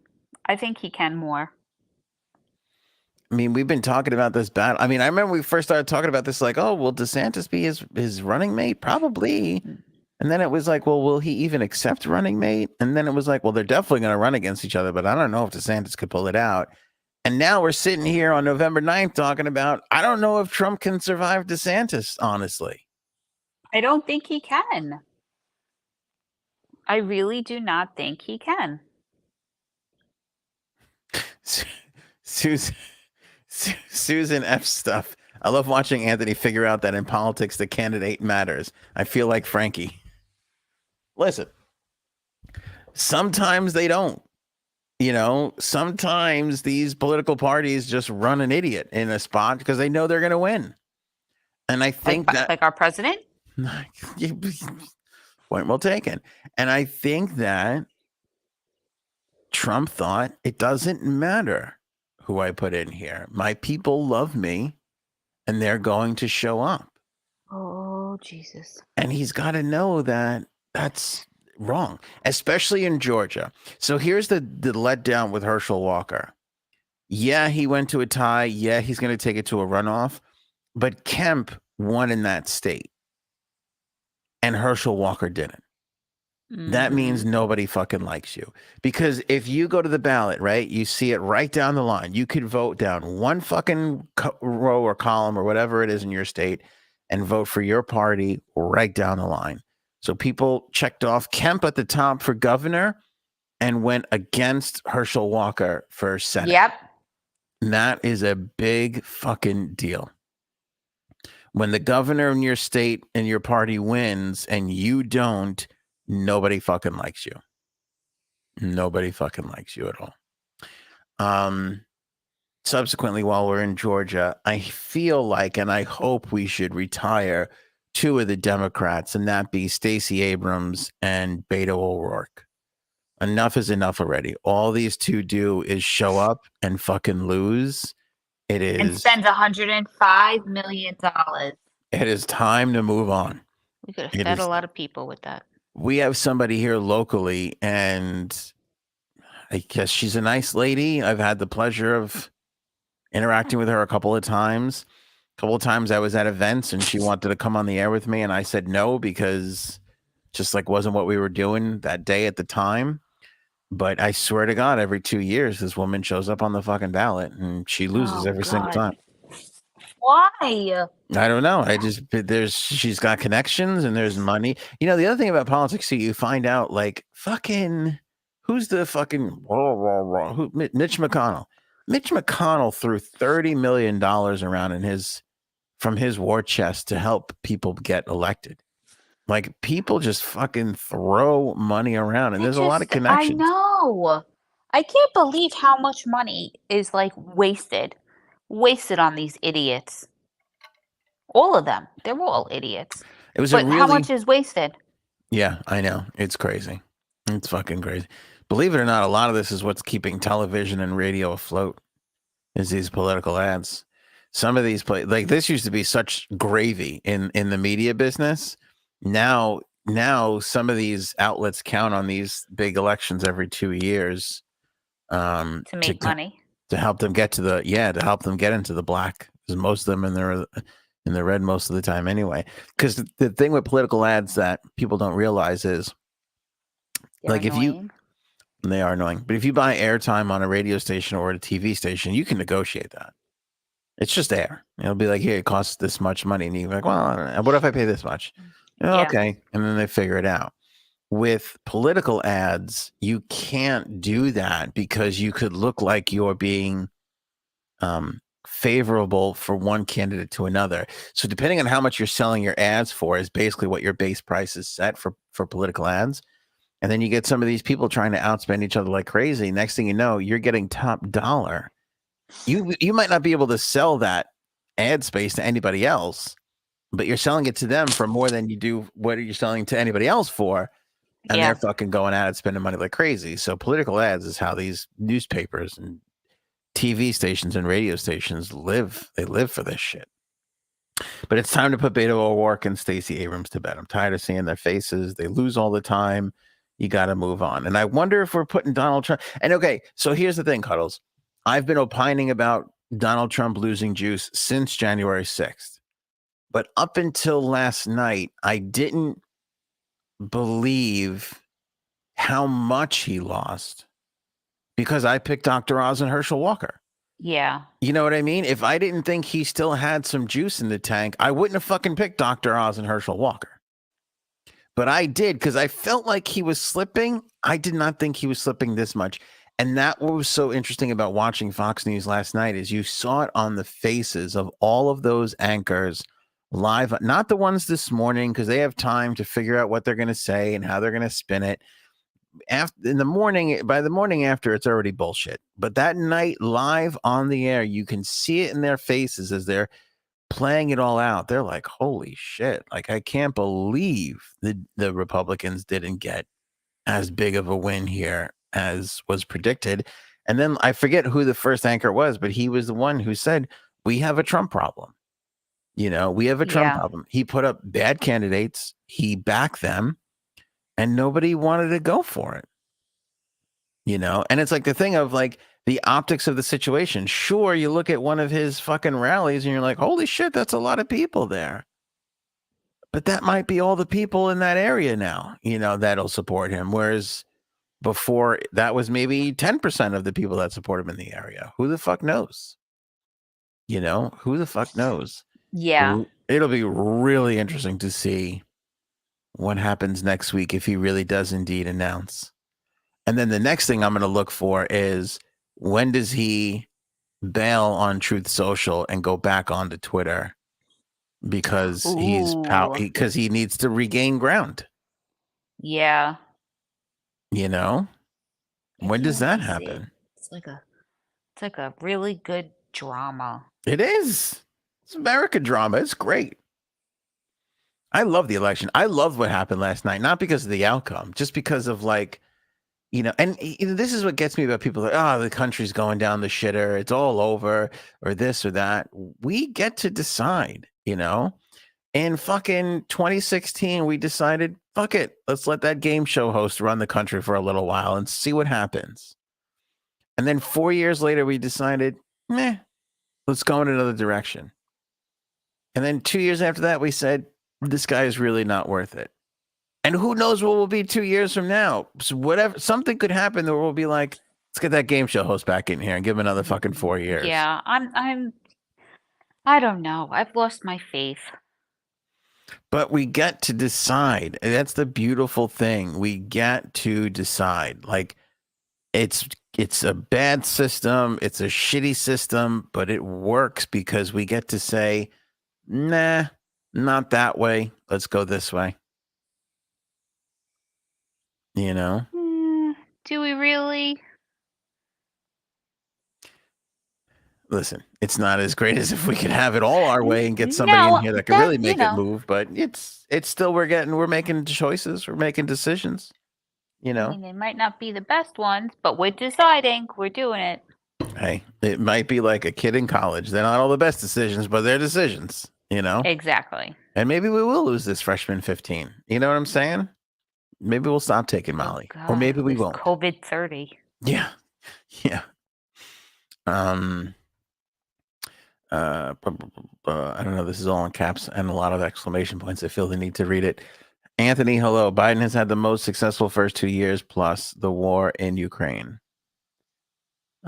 I think he can more. I mean, we've been talking about this battle. I mean, I remember we first started talking about this, like, oh, will DeSantis be his running mate? Probably. And then it was like, well, will he even accept running mate? And then it was like, well, they're definitely going to run against each other, but I don't know if DeSantis could pull it out. And now we're sitting here on November 9th talking about, I don't know if Trump can survive DeSantis, honestly. I don't think he can. I really do not think he can. Susan F. stuff. I love watching Anthony figure out that in politics, the candidate matters. I feel like Frankie. Listen, sometimes they don't. Sometimes these political parties just run an idiot in a spot because they know they're going to win. And I think like our president. Point well taken. And I think that Trump thought it doesn't matter who I put in here. My people love me, and they're going to show up. Oh, Jesus. And he's got to know that that's wrong, especially in Georgia. So here's the letdown with Herschel Walker. Yeah, he went to a tie. Yeah, he's going to take it to a runoff. But Kemp won in that state, and Herschel Walker didn't. That means nobody fucking likes you. Because if you go to the ballot, right, you see it right down the line. You could vote down one fucking row or column or whatever it is in your state and vote for your party right down the line. So people checked off Kemp at the top for governor and went against Herschel Walker for Senate. Yep. And that is a big fucking deal. When the governor in your state and your party wins and you don't, nobody fucking likes you. Nobody fucking likes you at all. Subsequently, while we're in Georgia, I feel like, and I hope we should retire two of the Democrats, and that be Stacey Abrams and Beto O'Rourke. Enough is enough already. All these two do is show up and fucking lose. It is, and spend $105 million. It is time to move on. We could have fed a lot of people with that. We have somebody here locally, and I guess she's a nice lady. I've had the pleasure of interacting with her a couple of times. A couple of times I was at events and she wanted to come on the air with me, and I said no because just like wasn't what we were doing that day at the time. But I swear to God, every 2 years, this woman shows up on the fucking ballot and she loses every single time. Why? I don't know. She's got connections and there's money. The other thing about politics, you find out, like, fucking, who's the fucking Mitch McConnell. Mitch McConnell threw $30 million around from his war chest to help people get elected. Like, people just fucking throw money around, and there's a lot of connections. I know. I can't believe how much money is like wasted on these idiots. All of them. They're all idiots. How much is wasted? Yeah, I know. It's crazy. It's fucking crazy. Believe it or not, a lot of this is what's keeping television and radio afloat, is these political ads. Some of these like this used to be such gravy in the media business. Now some of these outlets count on these big elections every 2 years to make money, to help them get to help them get into the black, because most of them in the red most of the time anyway. Because the thing with political ads that people don't realize is, like, they are annoying, but if you buy airtime on a radio station or a TV station, you can negotiate that. It's just air. It'll be like, here, it costs this much money, and you're like, well, I don't know. What if I pay this much? Okay, and then they figure it out. With political ads, you can't do that because you could look like you're being favorable for one candidate to another. So depending on how much you're selling your ads for is basically what your base price is set for political ads. And then you get some of these people trying to outspend each other like crazy. Next thing you know, you're getting top dollar. You might not be able to sell that ad space to anybody else, but you're selling it to them for more than you do what you're selling to anybody else for. And Yeah. they're fucking going at it, spending money like crazy. So political ads is how these newspapers and TV stations and radio stations live. They live for this shit. But it's time to put Beto O'Rourke and Stacey Abrams to bed. I'm tired of seeing their faces. They lose all the time. You got to move on. And I wonder if we're putting Donald Trump. And okay, so here's the thing, Cuddles. I've been opining about Donald Trump losing juice since January 6th. But up until last night, I didn't believe how much he lost because I picked Dr. Oz and Herschel Walker. Yeah. You know what I mean? If I didn't think he still had some juice in the tank, I wouldn't have fucking picked Dr. Oz and Herschel Walker. But I did because I felt like he was slipping. I did not think he was slipping this much. And that what was so interesting about watching Fox News last night is you saw it on the faces of all of those anchors live, not the ones this morning because they have time to figure out what they're going to say and how they're going to spin it. In the morning, by the morning after, it's already bullshit. But that night live on the air, you can see it in their faces as they're playing it all out. They're like, holy shit. Like, I can't believe the Republicans didn't get as big of a win here as was predicted. And then I forget who the first anchor was, but he was the one who said, we have a Trump problem. You know, we have a Trump problem. He put up bad candidates. He backed them. And nobody wanted to go for it, you know? And it's like the thing of like the optics of the situation. Sure, you look at one of his fucking rallies and you're like, holy shit, that's a lot of people there. But that might be all the people in that area now, you know, that'll support him. Whereas before that was maybe 10% of the people that support him in the area. Who the fuck knows? You know, who the fuck knows? Yeah. It'll be really interesting to see what happens next week if he really does indeed announce. And then the next thing I'm going to look for is when does he bail on Truth Social and go back onto Twitter because because he needs to regain ground. Yeah. You know? When does that happen? It's like a really good drama. It is. It's American drama. It's great. I love the election. I love what happened last night, not because of the outcome, just because of like, you know, and this is what gets me about people like, oh, the country's going down the shitter. It's all over or this or that. We get to decide, you know, in fucking 2016, we decided, fuck it. Let's let that game show host run the country for a little while and see what happens. And then 4 years later, we decided, let's go in another direction. And then 2 years after that, we said, this guy is really not worth it. And who knows what will be 2 years from now? So whatever, something could happen that we'll be like, let's get that game show host back in here and give him another fucking 4 years. Yeah, I don't know. I've lost my faith. But we get to decide. That's the beautiful thing. We get to decide. Like it's a bad system. It's a shitty system, but it works because we get to say, nah, not that way. Let's go this way. You know? Do we really? Listen, it's not as great as if we could have it all our way and get somebody in here that could really make it move, but it's still we're making choices, we're making decisions. You know? I mean, they might not be the best ones, but we're deciding, we're doing it. Hey, it might be like a kid in college. They're not all the best decisions, but they're decisions, you know? Exactly. And maybe we will lose this freshman 15. You know what I'm saying? Maybe we'll stop taking Molly. God, or maybe we won't. COVID 30. Yeah. Yeah. I don't know. This is all in caps and a lot of exclamation points. I feel the need to read it. Anthony, hello. Biden has had the most successful first 2 years plus the war in Ukraine.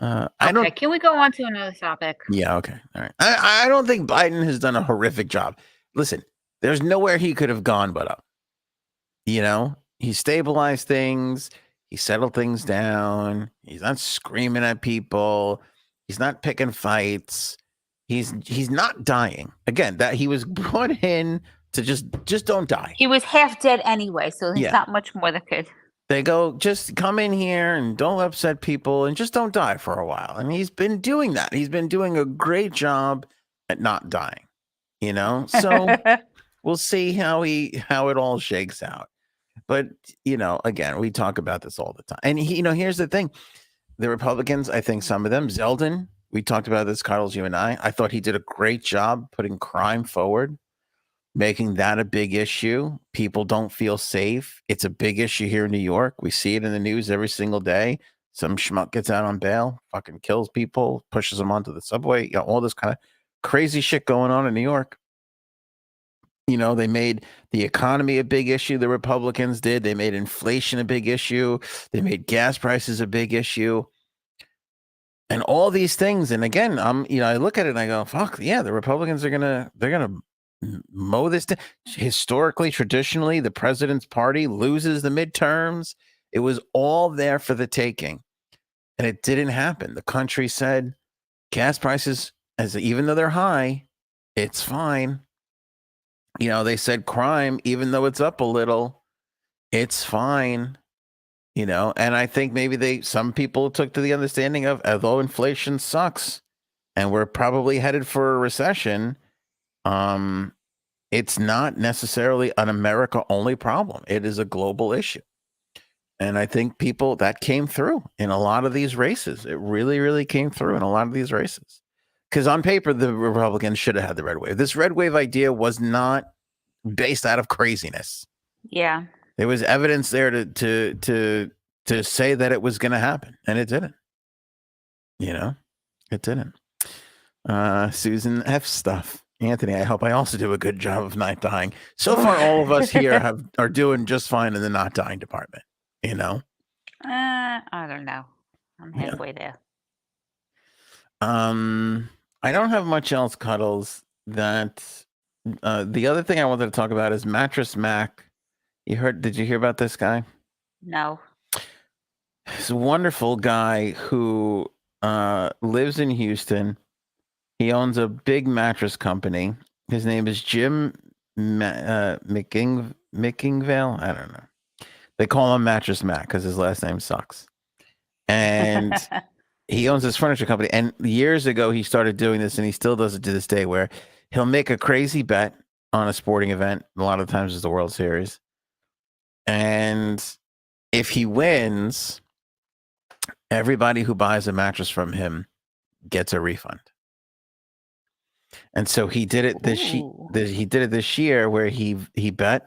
Okay, can we go on to another topic? Yeah, okay. All right. I don't think Biden has done a horrific job. Listen, there's nowhere he could have gone but up. You know, he stabilized things. He settled things down. He's not screaming at people. He's not picking fights. He's not dying. Again, that he was brought in to just don't die. He was half dead anyway, so there's Yeah. not much more that could. They go, just come in here and don't upset people and just don't die for a while. And he's been doing that. He's been doing a great job at not dying, you know? So we'll see how it all shakes out. But, you know, again, we talk about this all the time. And, here's the thing. The Republicans, I think some of them, Zeldin, we talked about this, Carlos, you and I thought he did a great job putting crime forward, making that a big issue. People don't feel safe. It's a big issue here in New York. We see it in the news every single day. Some schmuck gets out on bail, fucking kills people, pushes them onto the subway, all this kind of crazy shit going on in New York. They made the economy a big issue. The Republicans did. They made inflation a big issue. They made gas prices a big issue. And all these things. And again, I look at it and I go, fuck, yeah, the Republicans they're gonna mow this down. Historically, traditionally, the president's party loses the midterms. It was all there for the taking. And it didn't happen. The country said gas prices, even though they're high, it's fine. They said crime, even though it's up a little, it's fine. And I think maybe some people took to the understanding of, although inflation sucks and we're probably headed for a recession, it's not necessarily an America only problem. It is a global issue. And I think that came through in a lot of these races. It really, really came through in a lot of these races. Because on paper, the Republicans should have had the red wave. This red wave idea was not based out of craziness. Yeah. There was evidence there to say that it was going to happen, and it didn't. It didn't. Susan F. stuff. Anthony, I hope I also do a good job of not dying. So far, all of us here are doing just fine in the not dying department. I don't know. I'm halfway there. I don't have much else, Cuddles. That the other thing I wanted to talk about is Mattress Mack. Did you hear about this guy? No. He's a wonderful guy who lives in Houston. He owns a big mattress company. His name is Jim Mickingvale. I don't know. They call him Mattress Mack because his last name sucks. And he owns this furniture company. And years ago, he started doing this, and he still does it to this day, where he'll make a crazy bet on a sporting event. A lot of times it's the World Series. And if he wins, everybody who buys a mattress from him gets a refund. And so he did it this year where he bet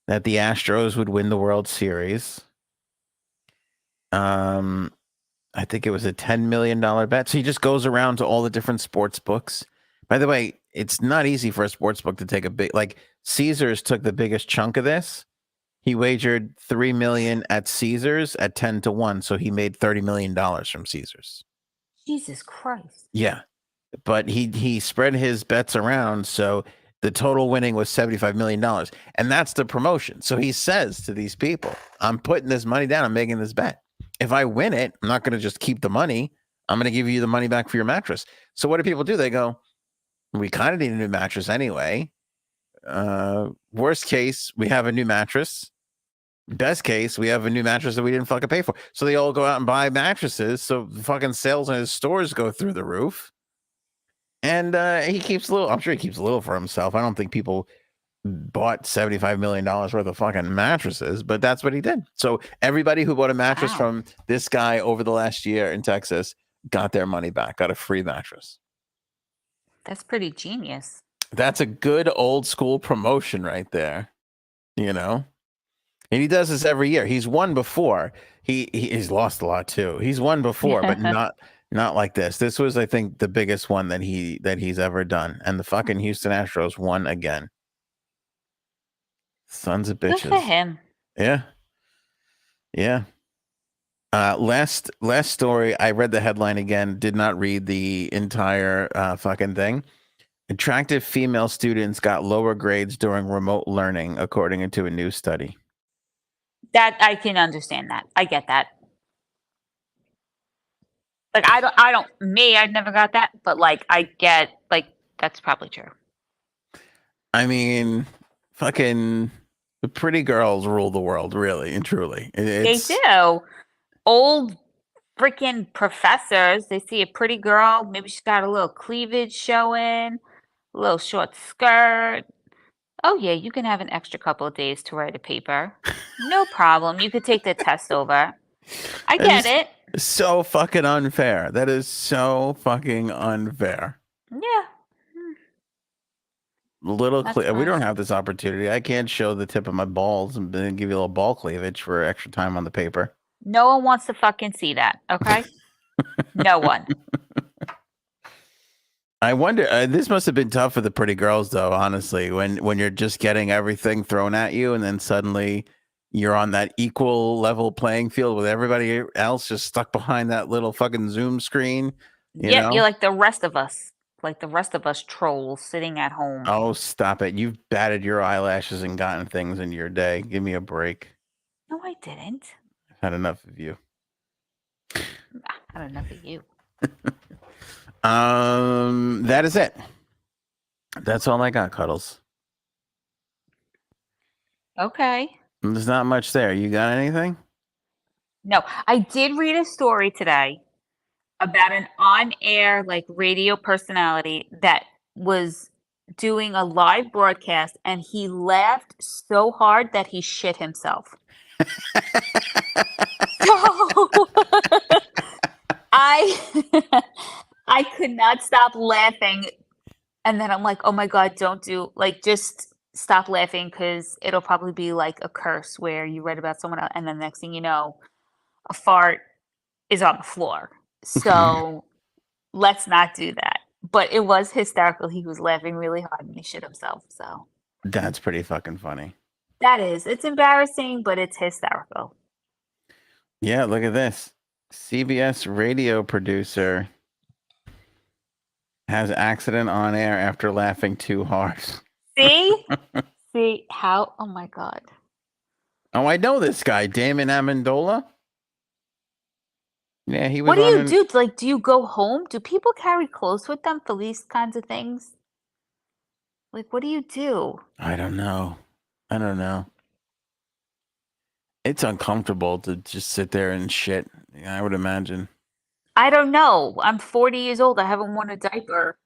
that the Astros would win the World Series. I think it was a $10 million bet. So he just goes around to all the different sports books. By the way, it's not easy for a sports book to take a big, like Caesars took the biggest chunk of this. He wagered $3 million at Caesars at 10-1. So he made $30 million from Caesars. Jesus Christ. Yeah. But he spread his bets around. So the total winning was $75 million. And that's the promotion. So he says to these people, I'm putting this money down. I'm making this bet. If I win it, I'm not going to just keep the money. I'm going to give you the money back for your mattress. So what do people do? They go, we kind of need a new mattress anyway. Worst case, we have a new mattress. Best case, we have a new mattress that we didn't fucking pay for. So they all go out and buy mattresses. So the fucking sales in his stores go through the roof. And he keeps a little. I'm sure he keeps a little for himself. I don't think people bought $75 million worth of fucking mattresses, but that's what he did. So everybody who bought a mattress from this guy over the last year in Texas got their money back, got a free mattress. That's pretty genius. That's a good old school promotion right there, And he does this every year. He's won before. He's lost a lot too. He's won before, but not like this. This was, I think, the biggest one that he's ever done. And the fucking Houston Astros won again. Sons of bitches. Good for him. Yeah. Yeah. Last story. I read the headline again. Did not read the entire fucking thing. Attractive female students got lower grades during remote learning, according to a new study. That I can understand that. I get that. Like I'd never got that, but like I get like that's probably true. I mean, fucking the pretty girls rule the world, really and truly. They do. Old freaking professors, they see a pretty girl, maybe she's got a little cleavage showing, a little short skirt. Oh yeah, you can have an extra couple of days to write a paper. No problem. You could take the test over. I That get is it. so fucking unfair. That is so fucking unfair. Yeah. We don't have this opportunity. I can't show the tip of my balls and then give you a little ball cleavage for extra time on the paper. No one wants to fucking see that, okay? No one. I wonder. This must have been tough for the pretty girls, though. Honestly, when you're just getting everything thrown at you, and then suddenly you're on that equal level playing field with everybody else, just stuck behind that little fucking Zoom screen. Yep, you're like the rest of us. Like the rest of us trolls sitting at home. Oh, stop it! You've batted your eyelashes and gotten things in your day. Give me a break. No, I didn't. I've had enough of you. I had enough of you. That is it. That's all I got, Cuddles. Okay. There's not much there. You got anything? No, I did read a story today about an on-air like radio personality that was doing a live broadcast and he laughed so hard that he shit himself. So I could not stop laughing. And then I'm like, oh my God, just stop laughing because it'll probably be like a curse where you read about someone else and then next thing you know, a fart is on the floor. So let's not do that. But it was hysterical. He was laughing really hard and he shit himself. So that's pretty fucking funny. that is. It's embarrassing, but it's hysterical. Yeah, look at this. CBS radio producer has accident on air after laughing too hard. See? See how? Oh my God. Oh, I know this guy, Damon Amendola. Yeah, he was. What do you do? Like, do you go home? Do people carry clothes with them for these kinds of things? Like, what do you do? I don't know. It's uncomfortable to just sit there and shit. I would imagine. I don't know. I'm 40 years old. I haven't worn a diaper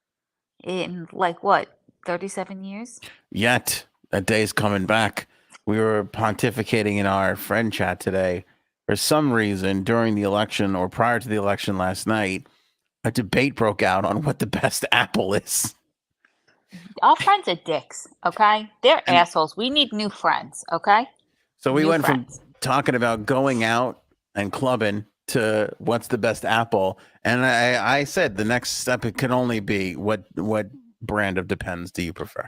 in like what, 37 years? Yet that day's coming back. We were pontificating in our friend chat today. For some reason, during the election or prior to the election last night, a debate broke out on what the best apple is. Our friends are dicks, okay? They're assholes. We need new friends, okay? So we went from talking about going out and clubbing to what's the best apple. And I said the next step, it can only be what brand of Depends do you prefer?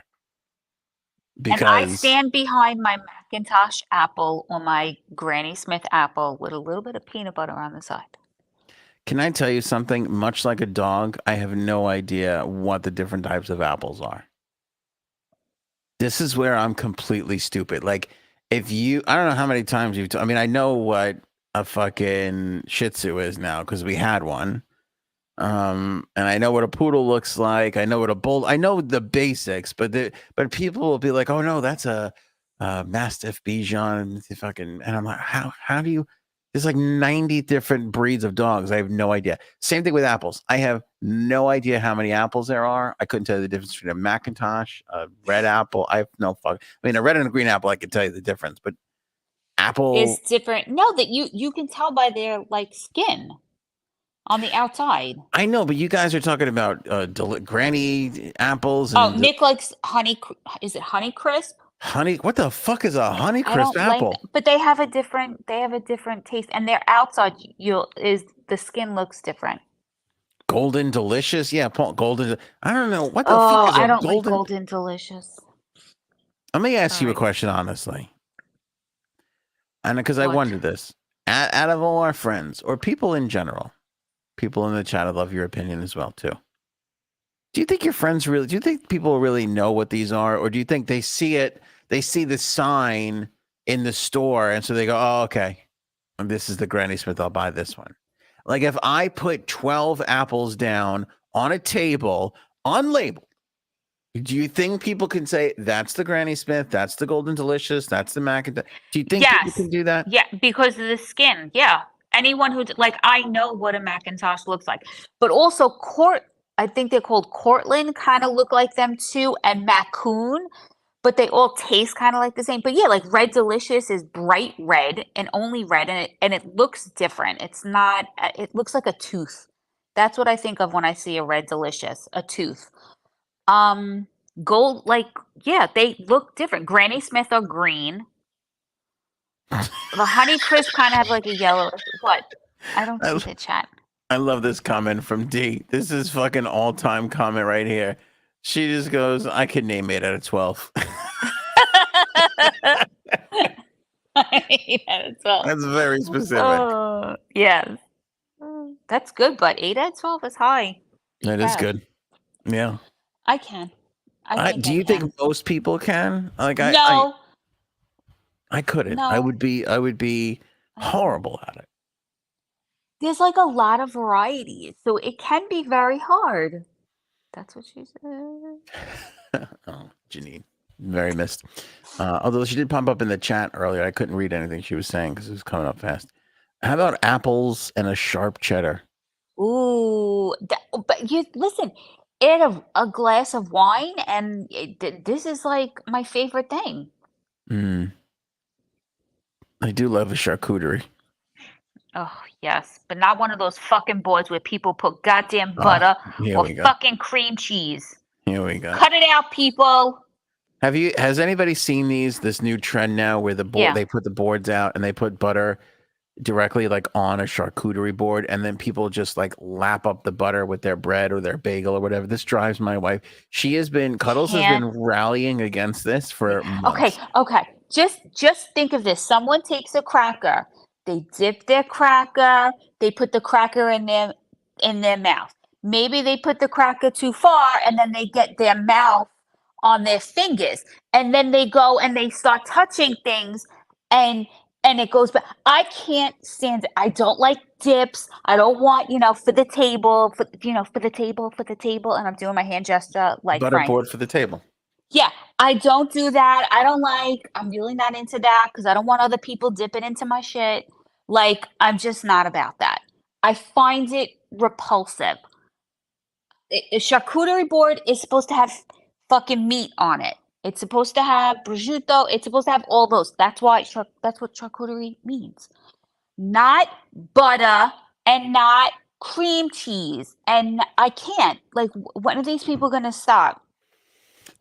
Because I stand behind my Macintosh apple or my Granny Smith apple with a little bit of peanut butter on the side. Can I tell you something? Much like a dog, I have no idea what the different types of apples are. This is where I'm completely stupid. Like, I don't know how many times I know what a fucking Shih Tzu is now because we had one. And I know what a poodle looks like. I know what a bull. I know the basics, but people will be like, "Oh no, that's a Mastiff Bichon." Fucking, and I'm like, how do you? There's like 90 different breeds of dogs. I have no idea. Same thing with apples. I have no idea how many apples there are. I couldn't tell you the difference between a Macintosh, a red apple. I have no fuck. I mean, a red and a green apple, I could tell you the difference, but apple is different. No, that you can tell by their like skin on the outside. I know, but you guys are talking about granny apples. And Nick likes honey. Is it Honey Crisp? Honey, what the fuck is a Honey Crisp apple? But they have a different taste, and their outside the skin looks different. Golden Delicious, yeah, Golden. I don't know what the fuck is I don't like Golden Delicious. Let me ask you a question, honestly, and because I wonder this, out of all our friends or people in general, people in the chat, I'd love your opinion as well too. Do you think your friends really? Do you think people really know what these are, or do you think they see it? They see the sign in the store, and so they go, "Oh, okay, this is the Granny Smith. I'll buy this one." Like if I put 12 apples down on a table, unlabeled, do you think people can say that's the Granny Smith, that's the Golden Delicious, that's the Mac? Do you think people Yes. can do that? Yeah, because of the skin. Yeah. Anyone who like I know what a Macintosh looks like. But also I think they're called Cortland, kind of look like them too, and Maccoon, but they all taste kind of like the same. But yeah, like Red Delicious is bright red and only red, and it looks different. It's not. It looks like a tooth. That's what I think of when I see a Red Delicious, a tooth. Um, Gold, like yeah, they look different. Granny Smith are green. The Honey Crisp kind of have like a yellowish. What? I don't see the chat. I love this comment from D. This is fucking all-time comment right here. She just goes, I could name 8 out of 12. 8 out of 12. That's very specific. Yes. That's good, but 8 out of 12 is high. That is good. Yeah. I can. Do you think most people can? Like no. I couldn't. No. I would be horrible at it. There's like a lot of varieties, so it can be very hard. That's what she said. Oh, Janine. Very missed. Although she did pop up in the chat earlier. I couldn't read anything she was saying because it was coming up fast. How about apples and a sharp cheddar? Ooh, but you listen, add a glass of wine, and this is like my favorite thing. I do love a charcuterie. Oh, yes, but not one of those fucking boards where people put goddamn butter or fucking cream cheese. Here we go. Cut it out, people. Has anybody seen this new trend now where they put the boards out and they put butter directly like on a charcuterie board, and then people just like lap up the butter with their bread or their bagel or whatever? This drives my wife. Cuddles has been rallying against this for months. Okay. Just think of this. Someone takes a cracker, they dip their cracker, they put the cracker in their mouth. Maybe they put the cracker too far, and then they get their mouth on their fingers, and then they go and they start touching things, and it goes back. I can't stand it. I don't like dips. I don't want, for the table, for the table, and I'm doing my hand gesture like butterboard for the table. Yeah, I don't do that. I'm really not into that because I don't want other people dipping into my shit. Like, I'm just not about that. I find it repulsive. A charcuterie board is supposed to have fucking meat on it. It's supposed to have prosciutto. It's supposed to have all those. That's what charcuterie means. Not butter and not cream cheese. And I can't. Like, when are these people going to stop?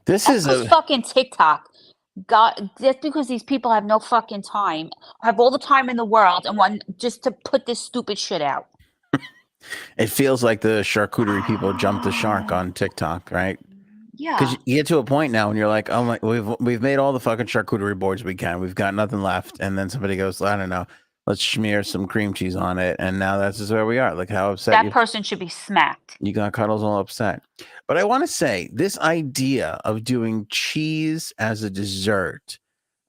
That's fucking TikTok. God, that's because these people have no fucking time. Have all the time in the world and want just to put this stupid shit out. It feels like the charcuterie people jumped the shark on TikTok, right? Yeah. Because you get to a point now when you're like, oh my, we've made all the fucking charcuterie boards we can. We've got nothing left. And then somebody goes, I don't know, let's smear some cream cheese on it. And now that's just where we are. Like how upset that person should be smacked. You got Cuddles all upset. But I want to say this idea of doing cheese as a dessert,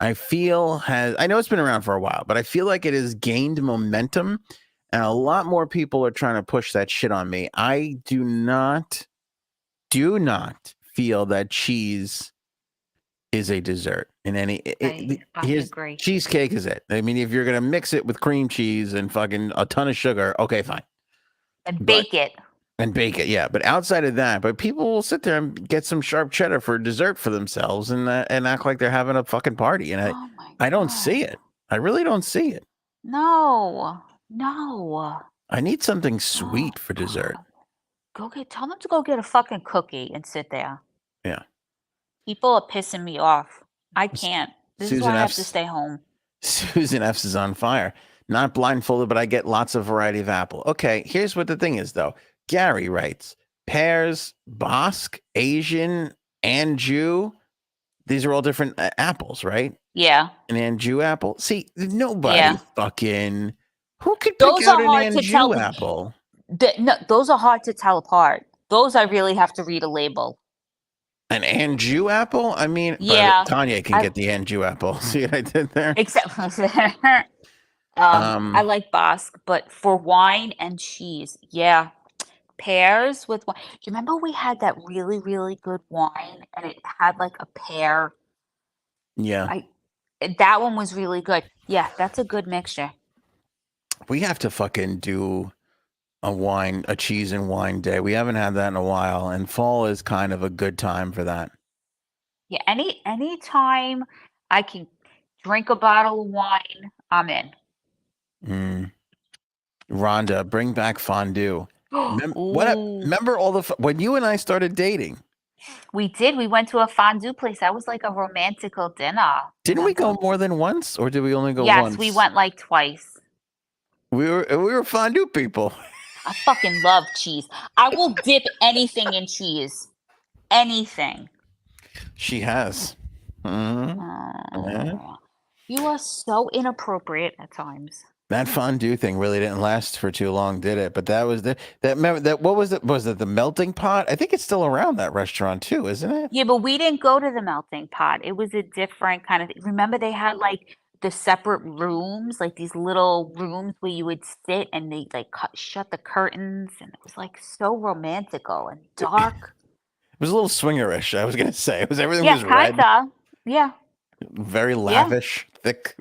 I know it's been around for a while, but I feel like it has gained momentum. And a lot more people are trying to push that shit on me. I do not feel that cheese is a dessert in any. I agree. Cheesecake is it. I mean, if you're gonna mix it with cream cheese and fucking a ton of sugar, okay, fine. And bake it. And bake it, yeah. But outside of that, people will sit there and get some sharp cheddar for dessert for themselves and act like they're having a fucking party. And I don't see it. I really don't see it. No. I need something sweet for dessert. Tell them to go get a fucking cookie and sit there. Yeah. People are pissing me off. I can't. This is why I have to stay home. Susan F's is on fire. Not blindfolded, but I get lots of variety of apple. Okay, here's what the thing is, though. Gary writes, pears, Bosque, Asian, Anjou. These are all different apples, right? Yeah. An Anjou apple. See, nobody fucking... Who could pick out an Anjou apple? No, those are hard to tell apart. Those I really have to read a label. An Anjou apple? I mean, yeah. Tanya can get the Anjou apple. See what I did there? Except I Um, like Basque, but for wine and cheese, yeah, pears with wine. Do you remember we had that really, really good wine and it had like a pear? yeah, I That one was really good. Yeah, that's a good mixture. we have to fucking do a cheese and wine day. We haven't had that in a while, and fall is kind of a good time for that. Yeah, any time I can drink a bottle of wine, I'm in. Mm. Rhonda, bring back fondue. Ooh, Remember when you and I started dating? we did. We went to a fondue place. That was like a romantical dinner. Didn't we go Remember? more than once, or did we only go Yes, we once? went like twice. We were fondue people. I fucking love cheese. I will dip anything in cheese. Anything. She has. Mhm. Yeah. Oh, you are so inappropriate at times. That fondue thing really didn't last for too long, did it? But that was that what was it? Was it the melting pot? I think it's still around that restaurant too, isn't it? Yeah, but we didn't go to the melting pot. It was a different kind of thing. Remember they had like the separate rooms, like these little rooms where you would sit and they like shut the curtains and it was like so romantical and dark. It was a little swingerish, I was gonna say. Everything Yeah, was red, kinda. Yeah, very yeah. lavish, thick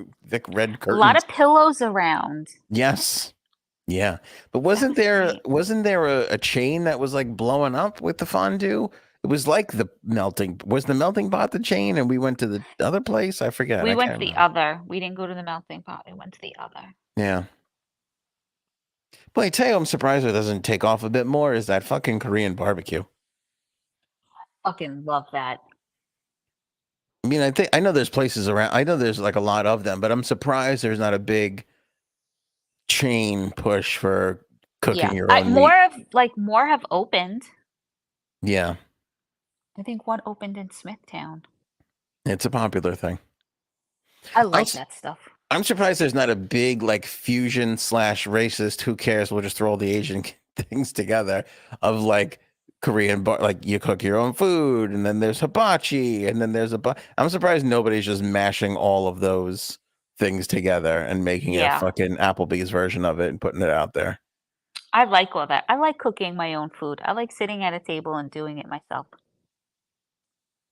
red A lot curtains. of pillows around. Yes. Yeah. But That wasn't was there great. wasn't there a chain that was like blowing up with the fondue? It was like the melting pot the chain and we went to the other place? I forget. We I went can't to the remember. other. We didn't go to the melting pot. We went to the other. Yeah. But I tell you, I'm surprised it doesn't take off a bit more is that fucking Korean barbecue. Fucking love that. I mean, I know there's places around. I know there's like a lot of them, but I'm surprised there's not a big chain push for cooking Yeah. your own meat. More have opened. Yeah, I think one opened in Smithtown. it's a popular thing. I I'm like s- that stuff. I'm surprised there's not a big like fusion slash racist. Who cares? We'll just throw all the Asian things together of like like you cook your own food, and then there's hibachi, and then there's I'm surprised nobody's just mashing all of those things together and making a Yeah. fucking Applebee's version of it and putting it out there. I like all that. I like cooking my own food. I like sitting at a table and doing it myself.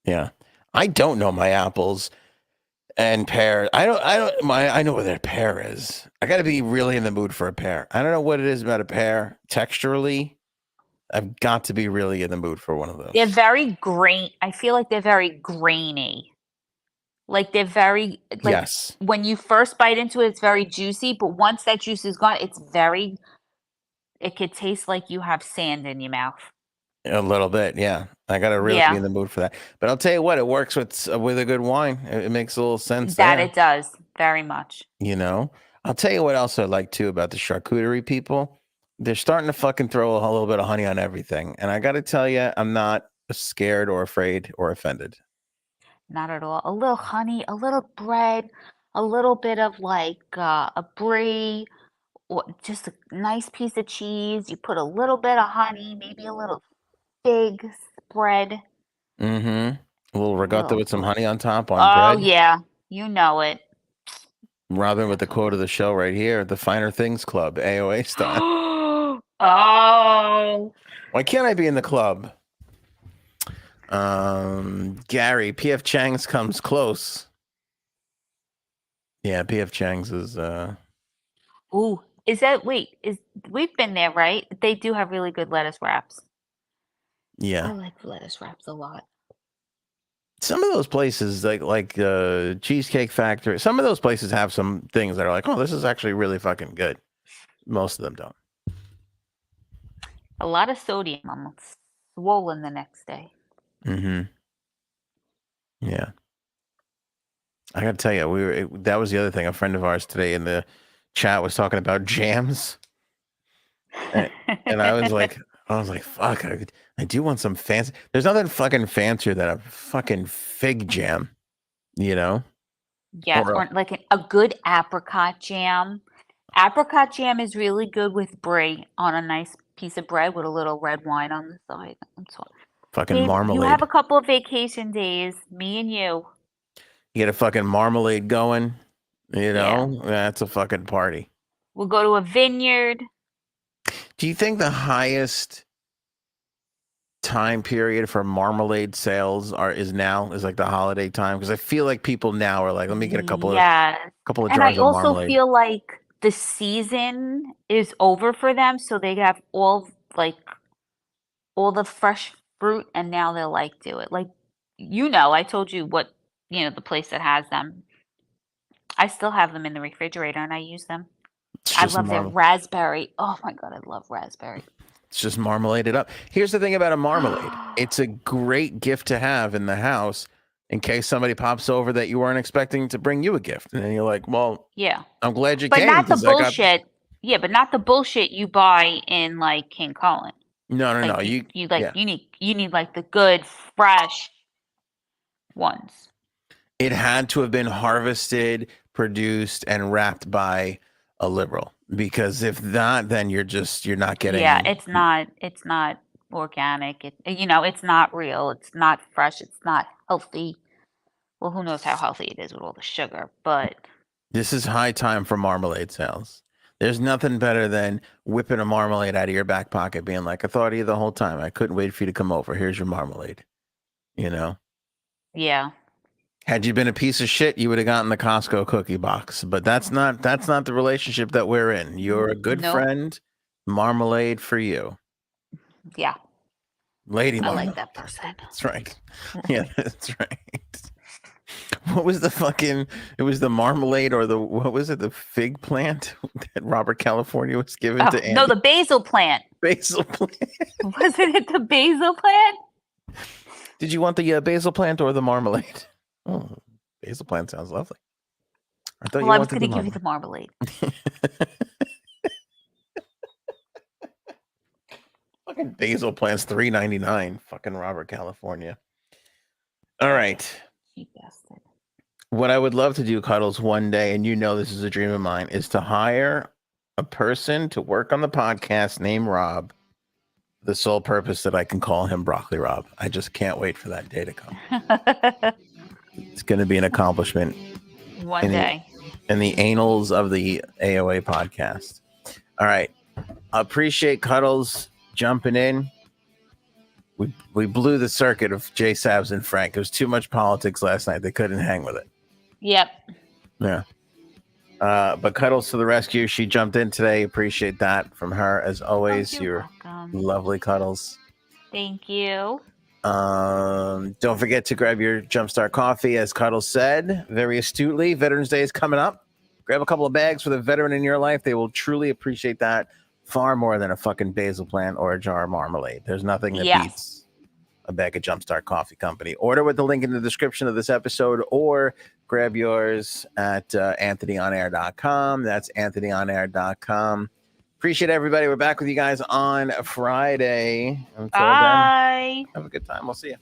Yeah, I don't know my apples and pear. I know what a pear is. I got to be really in the mood for a pear. I don't know what it is about a pear texturally. I've got to be really in the mood for one of They're those. very grain. I feel like they're very grainy. Like they're very like Yes, when you first bite into it, it's very juicy, but once that juice is gone, it could taste like you have sand in your mouth. a little bit. Yeah, I got to really be Yeah, in the mood for that. But I'll tell you what, it works with a good wine. It makes a little sense that there. it does very much. You know. I'll tell you what else I like too about the charcuterie people. They're starting to fucking throw a little bit of honey on everything, and I got to tell you, I'm not scared or afraid or offended. Not at all. A little honey, a little bread, a little bit of like a brie, or just a nice piece of cheese. You put a little bit of honey, maybe a little fig spread, Mm-hmm. A little regatta little with some ooh. honey on top on Oh bread. yeah, you know it. Robin with the That's what quote of the show right here: "The Finer Things Club, AOA style." Oh, Why can't I be in the club? Gary, PF Chang's comes close. Yeah, PF Chang's is ooh, is that wait, is we've been there, right? They do have really good lettuce wraps. yeah. I like lettuce wraps a lot. Some of those places like Cheesecake Factory, some of those places have some things that are like, "Oh, this is actually really fucking good." Most of them don't. A lot of sodium. I'm swollen the next day. Mhm. Yeah. I got to tell you, that was the other thing. A friend of ours today in the chat was talking about jams. And, and I was like, fuck, I do want some fancy. There's nothing fucking fancier than a fucking fig jam, you know? Yes, Or or like a good apricot jam. Apricot jam is really good with brie on a nice piece of bread with a little red wine on the side. fucking Babe, you have marmalade. a couple of vacation days, me and you. You get a fucking marmalade going. You know, that's a fucking party. We'll go to a vineyard. Do you think the highest time period for marmalade sales is like the holiday time? Because I feel like people now are like, let me get a couple of And I jars of also marmalade. feel like the season is over for them, so they have all the fresh fruit, and now they'll do it. I told you what the place that has them. I still have them in the refrigerator, and I use them. It's I just love their raspberry. Oh my god, I love raspberry. It's just marmaladed up. Here's the thing about a marmalade. It's a great gift to have in the house in case somebody pops over that you weren't expecting to bring you a gift. And then you're like, well, Yeah. I'm glad you But came not the because I got... bullshit. Yeah, but not the bullshit you buy in King Cullen. No. You need the good, fresh ones. It had to have been harvested, produced, and wrapped by a liberal. Because if not, then you're not getting... Yeah, it's not organic. It's not real. It's not fresh. It's not healthy. Well, who knows how healthy it is with all the sugar, but... This is high time for marmalade sales. There's nothing better than whipping a marmalade out of your back pocket, being like, I thought of you the whole time. I couldn't wait for you to come over. Here's your marmalade. You know? Yeah. Had you been a piece of shit, you would have gotten the Costco cookie box. But that's not the relationship that we're in. You're a good friend. Marmalade for you. Yeah. Lady I Marmalade. like that person. That's right. Yeah, that's right. What was it was the marmalade or the fig plant that Robert California was given to Andy? No, the basil plant. Basil plant. Wasn't it the basil plant? Did you want the basil plant or the marmalade? Oh, basil plant sounds lovely. I thought I was going to give you the marmalade. Fucking basil plant's $3.99. Fucking Robert California. All right. Cheap bastard. What I would love to do, Cuddles, one day, and this is a dream of mine, is to hire a person to work on the podcast named Rob, the sole purpose that I can call him Broccoli Rob. I just can't wait for that day to come. It's going to be an accomplishment. One day. In the annals of the AOA podcast. All right. I appreciate Cuddles jumping in. We blew the circuit of Jay Sabs and Frank. It was too much politics last night. They couldn't hang with it. Yep. Yeah. But Cuddles to the rescue. She jumped in today. Appreciate that from her as always. You're lovely, Cuddles. Thank you. Don't forget to grab your Jumpstart coffee, as Cuddles said very astutely. Veterans Day is coming up. Grab a couple of bags for the veteran in your life. They will truly appreciate that far more than a fucking basil plant or a jar of marmalade. There's nothing that beats a bag of Jumpstart Coffee Company. Order with the link in the description of this episode, or grab yours at anthonyonair.com. That's anthonyonair.com. Appreciate everybody. We're back with you guys on Friday. Until then, have a good time. We'll see you.